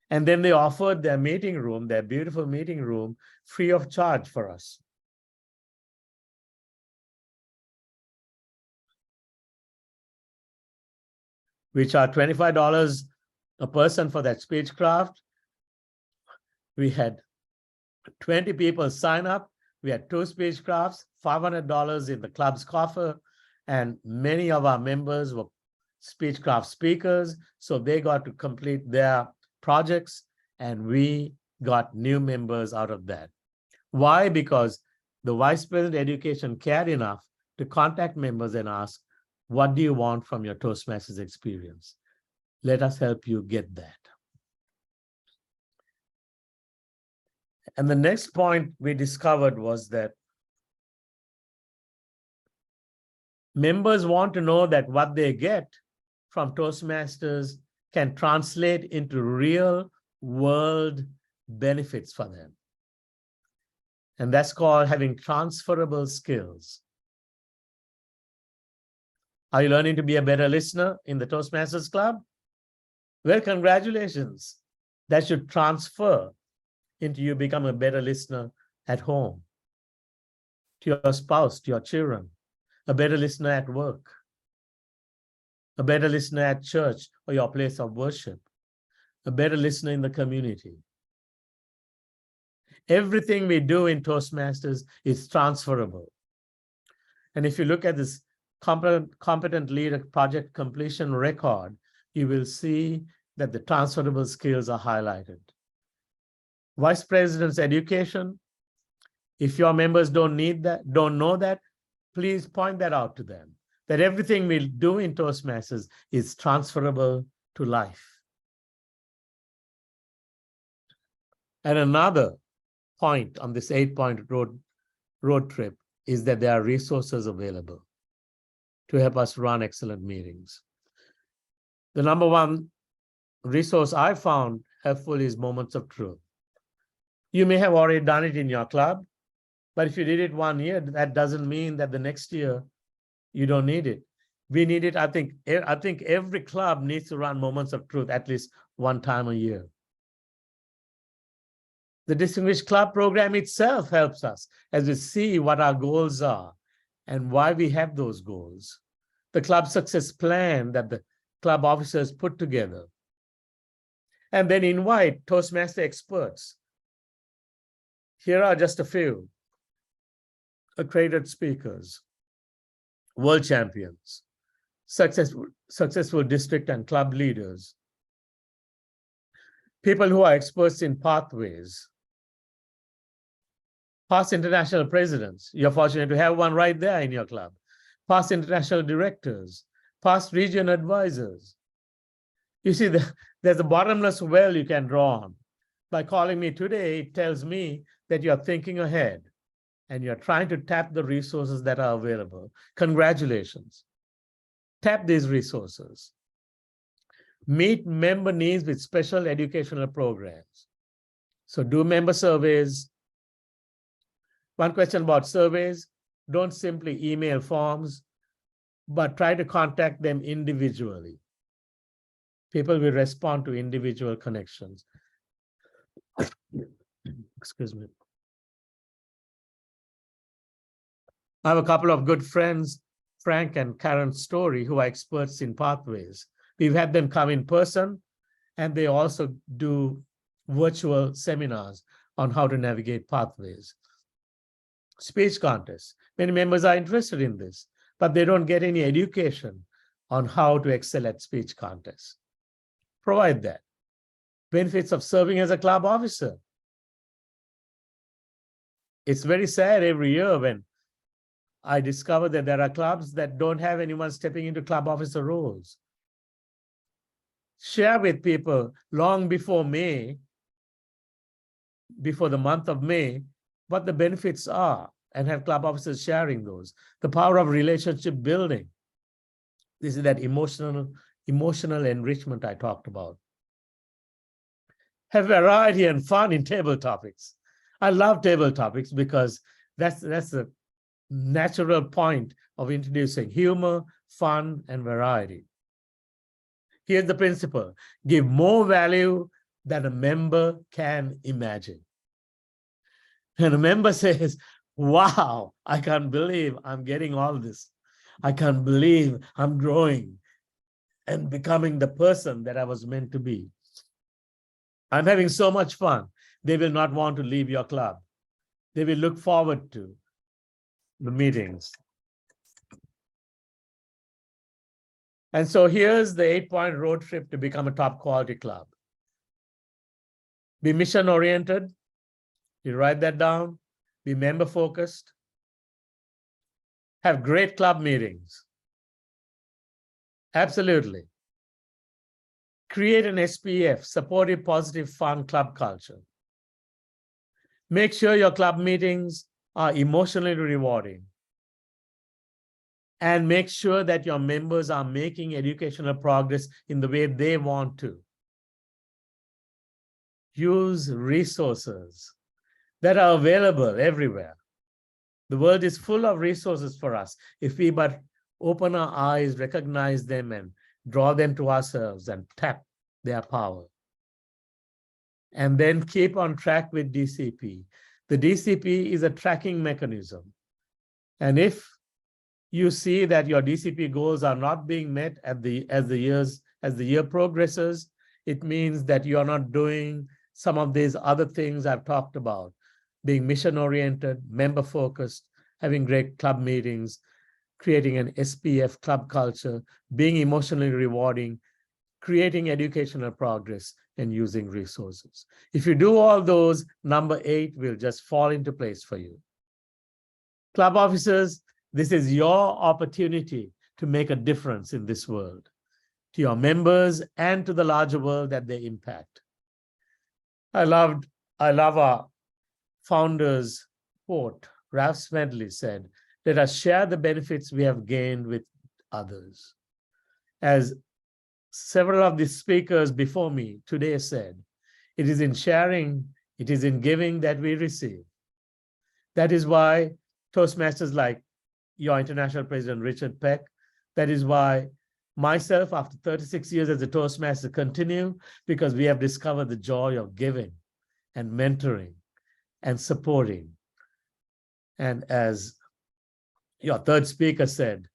H: And then they offered their meeting room, their beautiful meeting room, free of charge for us. We charge $25 a person for that speechcraft. We had 20 people sign up. We had 2 speechcrafts, $500 in the club's coffer, and many of our members were speechcraft speakers, so they got to complete their projects, and we got new members out of that. Why? Because the Vice President Education cared enough to contact members and ask, what do you want from your Toastmasters experience? Let us help you get that. And the next point we discovered was that members want to know that what they get from Toastmasters can translate into real world benefits for them. And that's called having transferable skills. Are you learning to be a better listener in the Toastmasters Club? Well, congratulations. That should transfer into you become a better listener at home, to your spouse, to your children, a better listener at work, a better listener at church or your place of worship, a better listener in the community. Everything we do in Toastmasters is transferable. And if you look at this competent leader project completion record, you will see that the transferable skills are highlighted. Vice President's education, if your members don't know that, please point that out to them, that everything we do in Toastmasters is transferable to life. And another point on this 8-point road trip is that there are resources available to help us run excellent meetings. The number one resource I found helpful is Moments of Truth. You may have already done it in your club, but if you did it 1 year, that doesn't mean that the next year you don't need it. We need it. I think every club needs to run Moments of Truth at least one time a year. The Distinguished Club program itself helps us as we see what our goals are and why we have those goals. The club success plan that the club officers put together. And then invite Toastmaster experts. Here are just a few. Accredited speakers, world champions, successful district and club leaders, people who are experts in pathways, past international presidents. You're fortunate to have one right there in your club. Past international directors, past region advisors. You see, there's a bottomless well you can draw on. By calling me today, it tells me that you're thinking ahead and you're trying to tap the resources that are available. Congratulations. Tap these resources. Meet member needs with special educational programs. So do member surveys. One question about surveys, don't simply email forms, but try to contact them individually. People will respond to individual connections. Excuse me. I have a couple of good friends, Frank and Karen Story, who are experts in pathways. We've had them come in person, and they also do virtual seminars on how to navigate pathways. Speech contests. Many members are interested in this, but they don't get any education on how to excel at speech contests. Provide that. Benefits of serving as a club officer. It's very sad every year when I discover that there are clubs that don't have anyone stepping into club officer roles. Share with people long before May, before the month of May, what the benefits are, and have club officers sharing those. The power of relationship building. This is that emotional enrichment I talked about. Have variety and fun in table topics. I love table topics because that's the natural point of introducing humor, fun, and variety. Here's the principle. Give more value than a member can imagine. And a member says, wow, I can't believe I'm getting all this. I can't believe I'm growing and becoming the person that I was meant to be. I'm having so much fun. They will not want to leave your club. They will look forward to the meetings. And so here's the 8-point road trip to become a top quality club. Be mission oriented. You write that down. Be member focused. Have great club meetings. Absolutely. Create an SPF, supportive, positive, fun club culture. Make sure your club meetings are emotionally rewarding. And make sure that your members are making educational progress in the way they want to. Use resources that are available everywhere. The world is full of resources for us if we but open our eyes, recognize them, and draw them to ourselves and tap their power. And then keep on track with DCP. The DCP is a tracking mechanism. And if you see that your DCP goals are not being met as the year progresses, it means that you are not doing some of these other things I've talked about, being mission-oriented, member-focused, having great club meetings, creating an SPF club culture, being emotionally rewarding, creating educational progress, and using resources. If you do all those, number 8 will just fall into place for you. Club officers, this is your opportunity to make a difference in this world, to your members and to the larger world that they impact. I love our founder's quote. Ralph Smedley said, "Let us share the benefits we have gained with others." As several of the speakers before me today said, it is in sharing, it is in giving that we receive. That is why Toastmasters like your International President, Richard Peck, that is why myself, after 36 years as a Toastmaster, continue, because we have discovered the joy of giving and mentoring and supporting. And as your third speaker said,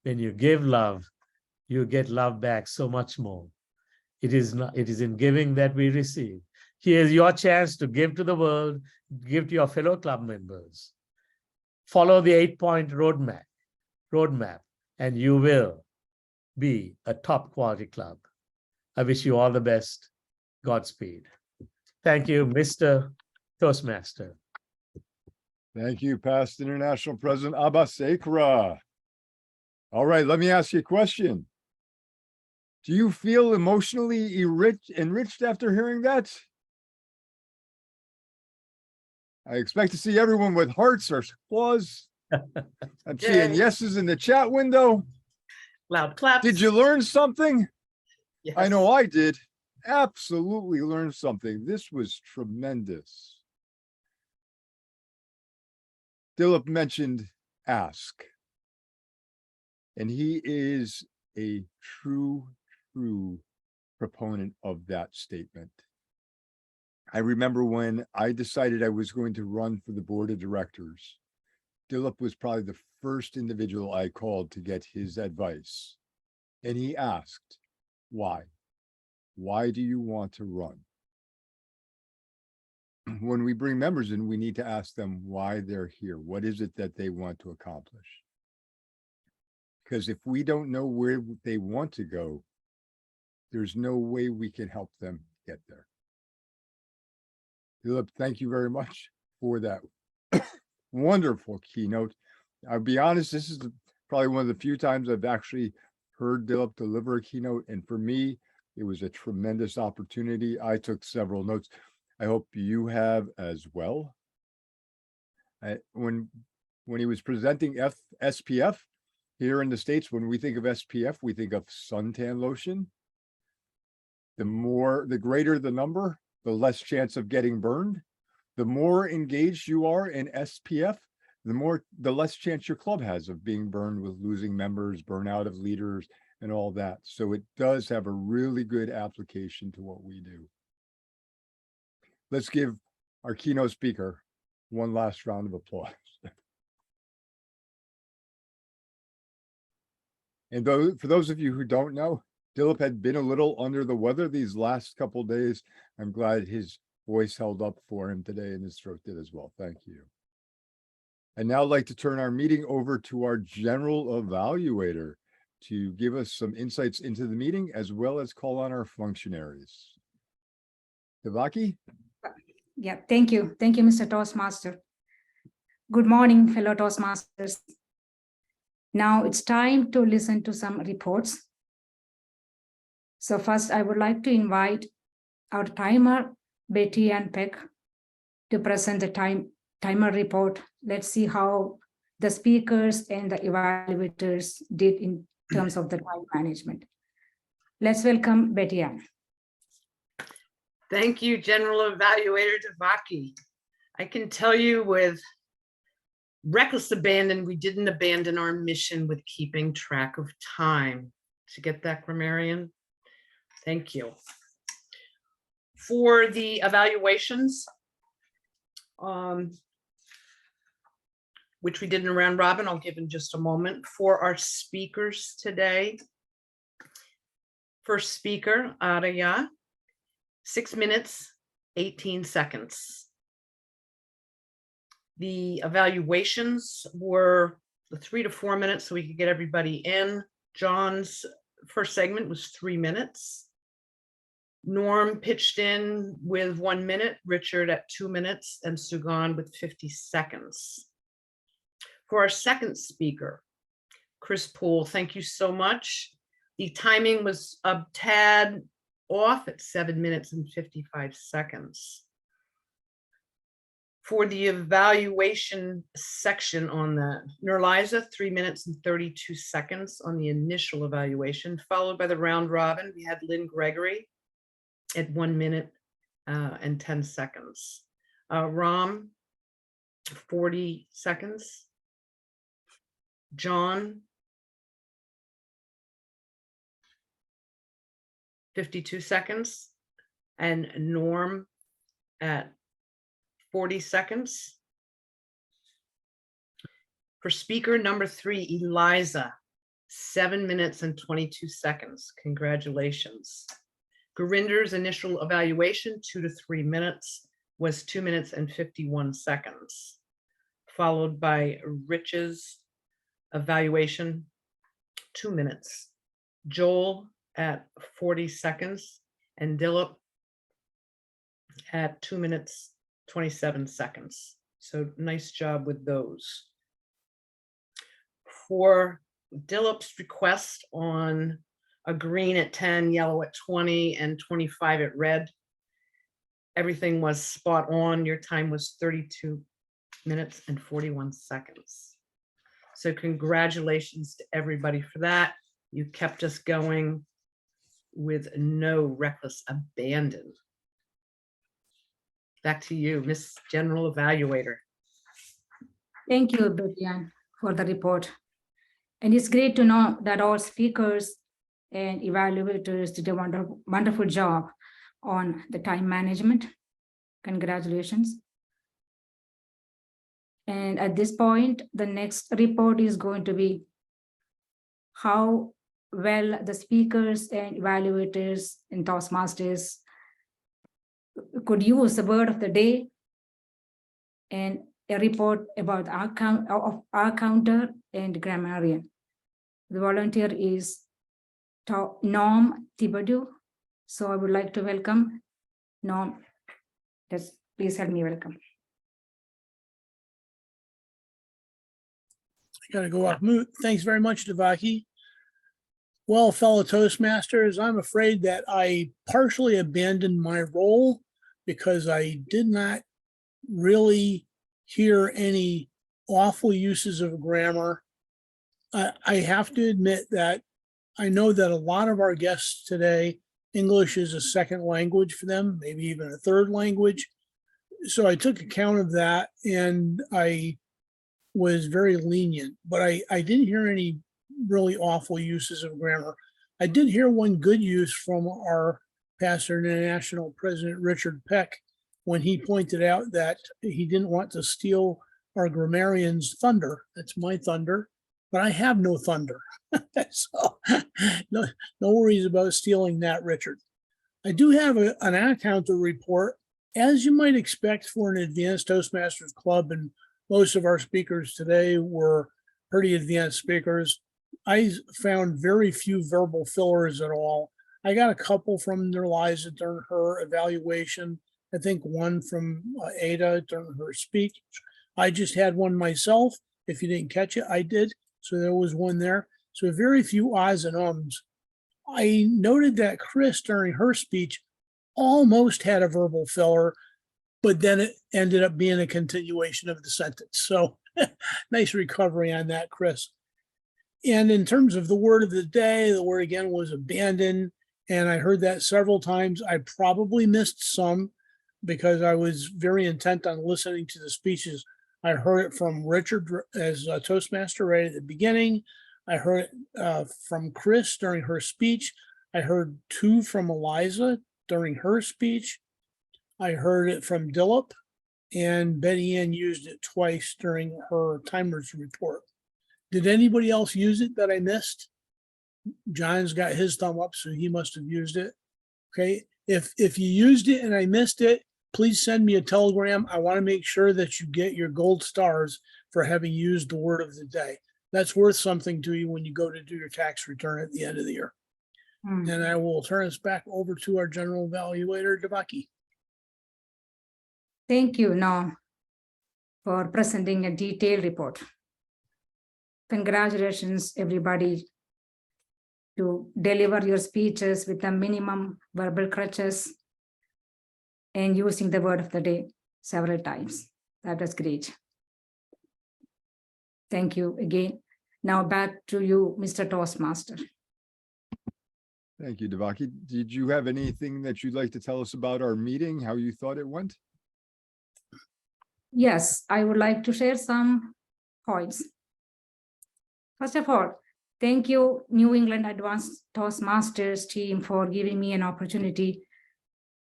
H: when you give love, you get love back so much more. It is in giving that we receive. Here's your chance to give to the world, give to your fellow club members. Follow the 8-point roadmap, and you will be a top quality club. I wish you all the best. Godspeed. Thank you, Mr. Toastmaster.
A: Thank you, past International President Abayasekara. All right, let me ask you a question. Do you feel emotionally enriched after hearing that? I expect to see everyone with hearts or applause. I'm seeing yeses in the chat window.
E: Loud claps.
A: Did you learn something?
E: Yes.
A: I know I did. Absolutely learned something. This was tremendous. Dilip mentioned ask. And he is a true proponent of that statement. I remember when I decided I was going to run for the board of directors, Dilip was probably the first individual I called to get his advice. And he asked, why? Why do you want to run? When we bring members in, we need to ask them why they're here. What is it that they want to accomplish? Because if we don't know where they want to go, there's no way we can help them get there. Dilip, thank you very much for that wonderful keynote. I'll be honest, this is probably one of the few times I've actually heard Dilip deliver a keynote. And for me, it was a tremendous opportunity. I took several notes. I hope you have as well. When he was presenting SPF here in the States, when we think of SPF, we think of suntan lotion. The greater the number, the less chance of getting burned. The more engaged you are in SPF, the less chance your club has of being burned with losing members, burnout of leaders, and all that. So it does have a really good application to what we do. Let's give our keynote speaker one last round of applause. And for those of you who don't know, Dilip had been a little under the weather these last couple of days. I'm glad his voice held up for him today and his throat did as well. Thank you. I'd now like to turn our meeting over to our general evaluator to give us some insights into the meeting, as well as call on our functionaries. Devaki?
R: Yeah, thank you. Thank you, Mr. Toastmaster. Good morning, fellow Toastmasters. Now it's time to listen to some reports. So first, I would like to invite our timer, Betty and Peck, to present the timer report. Let's see how the speakers and the evaluators did in terms of the time management. Let's welcome Betty Ann.
E: Thank you, General Evaluator Devaki. I can tell you with reckless abandon, we didn't abandon our mission with keeping track of time. Did you get that, grammarian? Thank you. For the evaluations, which we did in a round robin, I'll give in just a moment. For our speakers today, first speaker, Araya, 6 minutes, 18 seconds. The evaluations were 3 to 4 minutes so we could get everybody in. John's first segment was 3 minutes. Norm pitched in with 1 minute, Richard at 2 minutes, and Sugan with 50 seconds. For our second speaker, Chris Poole, thank you so much. The timing was a tad off at 7 minutes and 55 seconds. For the evaluation section on the Nerliza, 3 minutes and 32 seconds on the initial evaluation, followed by the round robin. We had Lynn Gregory at 1 minute and 10 seconds. Ram, 40 seconds. John, 52 seconds. And Norm at 40 seconds. For speaker number 3, Eliza, 7 minutes and 22 seconds. Congratulations. Gurinder's initial evaluation, 2 to 3 minutes, was 2 minutes and 51 seconds, followed by Rich's evaluation, 2 minutes. Joel at 40 seconds and Dilip at 2 minutes, 27 seconds. So nice job with those. For Dilip's request on a green at 10, yellow at 20, and 25 at red, everything was spot on. Your time was 32 minutes and 41 seconds. So congratulations to everybody for that. You kept us going with no reckless abandon. Back to you, Miss General Evaluator.
R: Thank you, Betty Ann, for the report. And it's great to know that all speakers and evaluators did a wonderful job on the time management. Congratulations. And at this point, the next report is going to be how well the speakers and evaluators and Toastmasters could use the word of the day, and a report about our counter and grammarian. The volunteer is Norm Thibodeau. So I would like to welcome Norm. Yes, please help me welcome.
B: I gotta go off mute. Thanks very much, Devaki. Well, fellow Toastmasters, I'm afraid that I partially abandoned my role because I did not really hear any awful uses of grammar. I have to admit that I know that a lot of our guests today, English is a second language for them, maybe even a third language. So I took account of that and I was very lenient, but I didn't hear any really awful uses of grammar. I did hear one good use from our Pastor International President Richard Peck when he pointed out that he didn't want to steal our grammarian's thunder. That's my thunder, but I have no thunder. So no worries about stealing that, Richard. I do have an encounter report, as you might expect for an advanced Toastmasters club, and most of our speakers today were pretty advanced speakers. I found very few verbal fillers at all. I got a couple from Nerliza during her evaluation. I think one from Ada during her speech. I just had one myself. If you didn't catch it, I did. So there was one there. So very few ahs and ums. I noted that Chris during her speech almost had a verbal filler. but then it ended up being a continuation of the sentence. So nice recovery on that, Chris. And in terms of the word of the day, the word again was abandon. And I heard that several times. I probably missed some because I was very intent on listening to the speeches. I heard it from Richard as a Toastmaster right at the beginning. I heard it from Chris during her speech. I heard 2 from Eliza during her speech. I heard it from Dilip, and Betty Ann used it twice during her timers report. Did anybody else use it that I missed? John's got his thumb up, so he must have used it. Okay, if you used it and I missed it, please send me a telegram. I want to make sure that you get your gold stars for having used the word of the day. That's worth something to you when you go to do your tax return at the end of the year. And I will turn us back over to our general evaluator, Devaki.
R: Thank you, Norm, for presenting a detailed report. Congratulations, everybody, to deliver your speeches with the minimum verbal crutches and using the word of the day several times. That was great. Thank you again. Now back to you, Mr. Toastmaster.
A: Thank you, Devaki. Did you have anything that you'd like to tell us about our meeting, how you thought it went?
R: Yes, I would like to share some points. First of all, thank you, New England Advanced Toastmasters team, for giving me an opportunity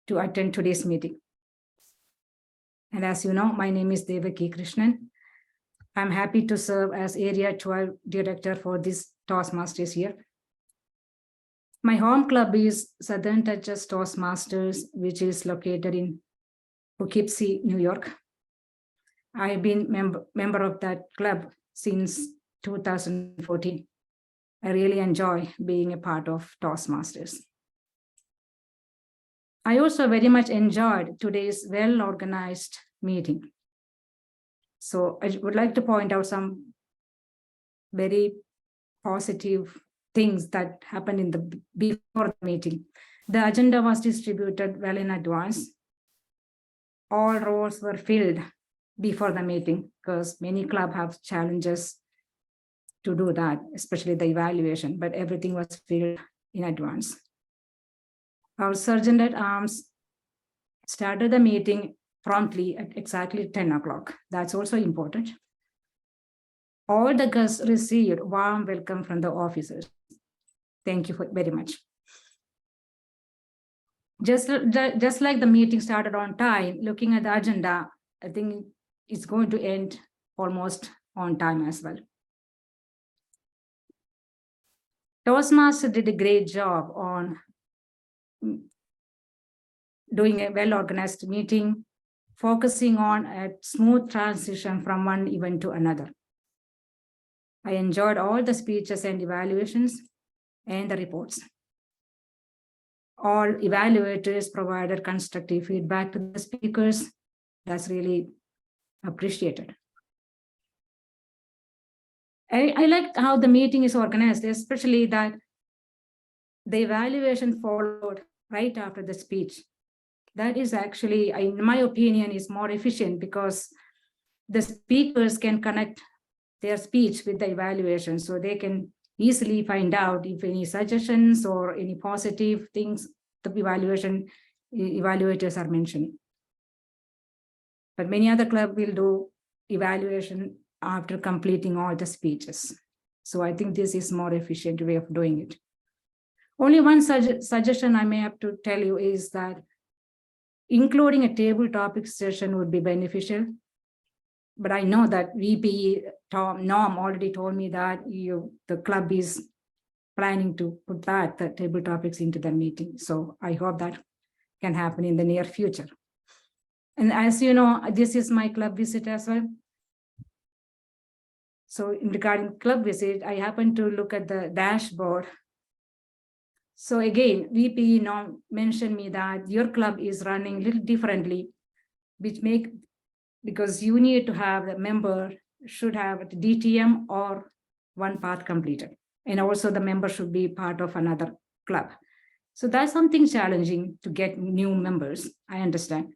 R: to attend today's meeting. And as you know, my name is Devaki Krishnan. I'm happy to serve as Area 12 Director for this Toastmasters year. My home club is Southern Touches Toastmasters, which is located in Poughkeepsie, New York. I've been member of that club since 2014. I really enjoy being a part of Toastmasters. I also very much enjoyed today's well-organized meeting. So I would like to point out some very positive things that happened in the before the meeting. The agenda was distributed well in advance. All roles were filled before the meeting because many clubs have challenges to do that, especially the evaluation, but everything was filled in advance. Our Sergeant at Arms started the meeting promptly at exactly 10 o'clock. That's also important. All the guests received warm welcome from the officers. Thank you very much. Just like the meeting started on time, looking at the agenda, I think it's going to end almost on time as well. Toastmaster did a great job on doing a well-organized meeting, focusing on a smooth transition from one event to another. I enjoyed all the speeches and evaluations and the reports. All evaluators provided constructive feedback to the speakers. That's really appreciated. I like how the meeting is organized, especially that the evaluation followed right after the speech. That is actually, in my opinion, is more efficient because the speakers can connect their speech with the evaluation, so they can easily find out if any suggestions or any positive things the evaluators are mentioning. But many other clubs will do evaluation after completing all the speeches. So I think this is more efficient way of doing it. Only one suggestion I may have to tell you is that including a table topic session would be beneficial. But I know that VP Norm already told me that the club is planning to put the table topics into the meeting. So I hope that can happen in the near future. And as you know, this is my club visit as well. So regarding club visit, I happened to look at the dashboard. So again, VP Norm mentioned me that your club is running a little differently, because you need to have the member should have a DTM or one part completed. And also the member should be part of another club. So that's something challenging to get new members, I understand.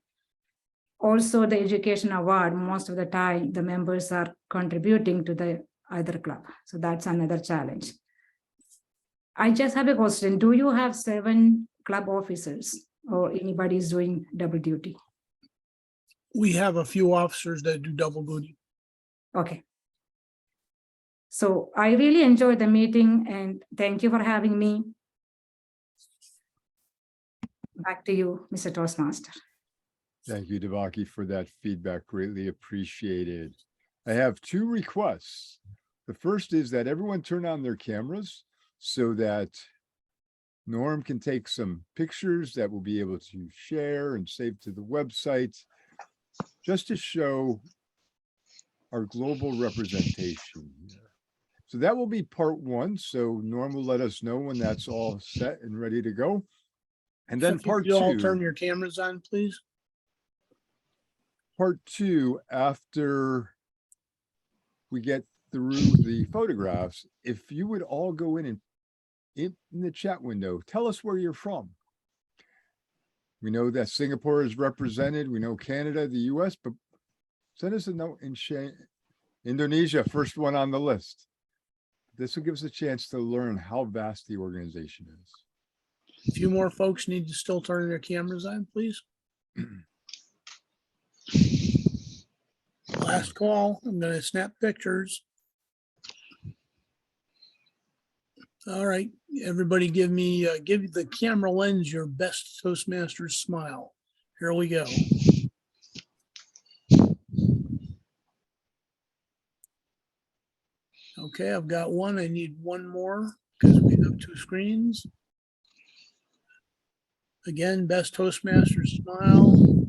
R: Also, the education award, most of the time, the members are contributing to the other club. So that's another challenge. I just have a question. Do you have 7 club officers or anybody is doing double duty?
B: We have a few officers that do double duty.
R: Okay. So I really enjoyed the meeting and thank you for having me. Back to you, Mr. Toastmaster.
A: Thank you, Devaki, for that feedback. Greatly appreciated. I have 2 requests. The first is that everyone turn on their cameras so that Norm can take some pictures that we'll be able to share and save to the website, just to show our global representation here. So that will be part 1. So Norm will let us know when that's all set and ready to go. And then
B: If you
A: part
B: could all
A: 2.
B: turn your cameras on, please.
A: Part 2, after we get through the photographs, if you would all go in the chat window, tell us where you're from. We know that Singapore is represented. We know Canada, the US, but send us a note in Indonesia, first one on the list. This will give us a chance to learn how vast the organization is.
B: A few more folks need to still turn their cameras on, please. Last call. I'm going to snap pictures. All right, everybody give the camera lens your best Toastmasters smile. Here we go. Okay, I've got one. I need one more because we have 2 screens. Again, best Toastmasters smile.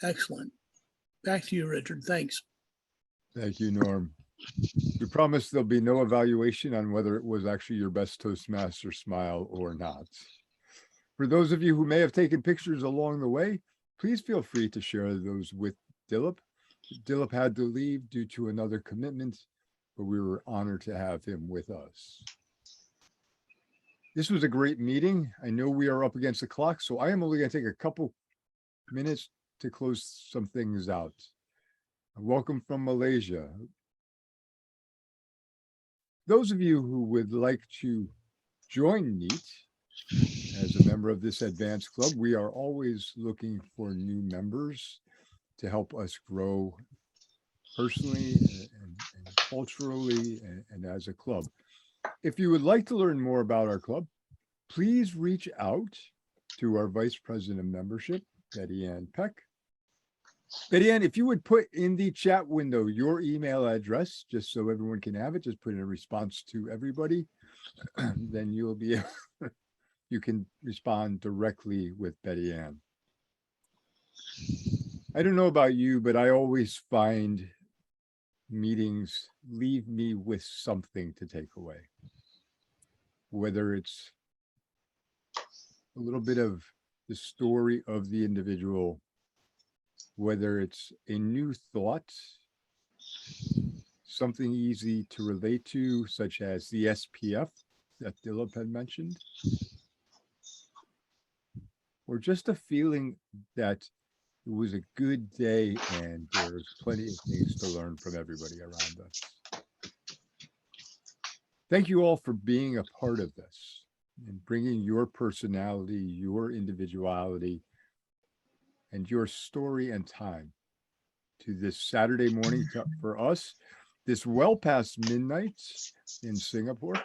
B: Excellent. Back to you, Richard. Thanks.
A: Thank you, Norm. We promise there'll be no evaluation on whether it was actually your best Toastmaster smile or not. For those of you who may have taken pictures along the way, please feel free to share those with Dilip. Dilip had to leave due to another commitment, but we were honored to have him with us. This was a great meeting. I know we are up against the clock, so I am only going to take a couple minutes to close some things out. Welcome from Malaysia. Those of you who would like to join NEAT as a member of this advanced club, we are always looking for new members to help us grow personally and culturally and as a club. If you would like to learn more about our club, please reach out to our Vice President of Membership, Betty Ann Peck. Betty Ann, if you would put in the chat window your email address, just so everyone can have it, just put in a response to everybody, then you'll be able, you can respond directly with Betty Ann. I don't know about you, but I always find meetings leave me with something to take away. Whether it's a little bit of the story of the individual, whether it's a new thought, something easy to relate to, such as the SPF that Dilip had mentioned, or just a feeling that it was a good day and there's plenty of things to learn from everybody around us. Thank you all for being a part of this and bringing your personality, your individuality, and your story and time to this Saturday morning for us, this well past midnight in Singapore.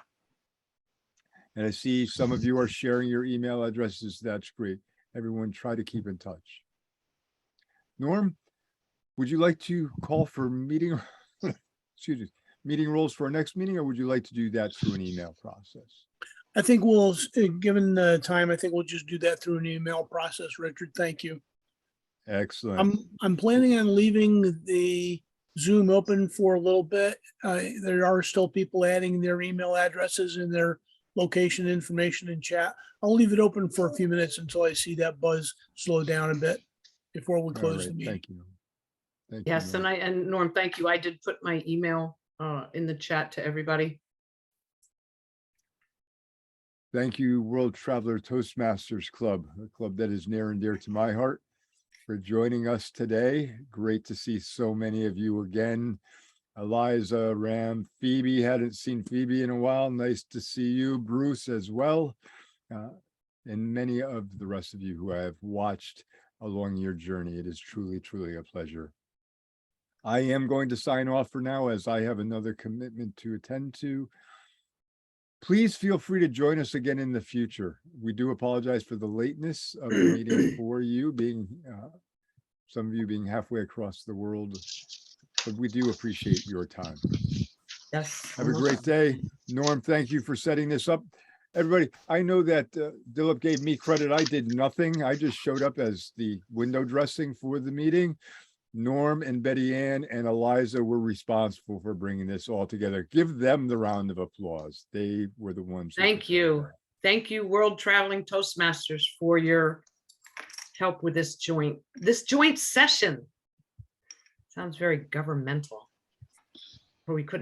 A: And I see some of you are sharing your email addresses. That's great. Everyone try to keep in touch. Norm, would you like to call for meeting, excuse me, meeting rules for our next meeting, or would you like to do that through an email process?
B: I think we'll, given the time, I think we'll just do that through an email process, Richard. Thank you.
A: Excellent.
B: I'm planning on leaving the Zoom open for a little bit. There are still people adding their email addresses and their location information in chat. I'll leave it open for a few minutes until I see that buzz slow down a bit before we close the meeting.
A: Thank you. Thank
E: Yes,
A: you,
E: and Norm, thank you. I did put my email in the chat to everybody.
A: Thank you, World Traveler Toastmasters Club, a club that is near and dear to my heart, for joining us today. Great to see so many of you again. Eliza, Ram, Phoebe, hadn't seen Phoebe in a while. Nice to see you, Bruce, as well. And many of the rest of you who I have watched along your journey. It is truly, truly a pleasure. I am going to sign off for now as I have another commitment to attend to. Please feel free to join us again in the future. We do apologize for the lateness of the meeting for you being, some of you being halfway across the world, but we do appreciate your time.
E: Yes.
A: Have a great day. Norm, thank you for setting this up. Everybody, I know that Dilip gave me credit. I did nothing. I just showed up as the window dressing for the meeting. Norm and Betty Ann and Eliza were responsible for bringing this all together. Give them the round of applause. They were the ones.
E: Thank you. Thank you, World Traveling Toastmasters, for your help with this joint session. Sounds very governmental. But we couldn't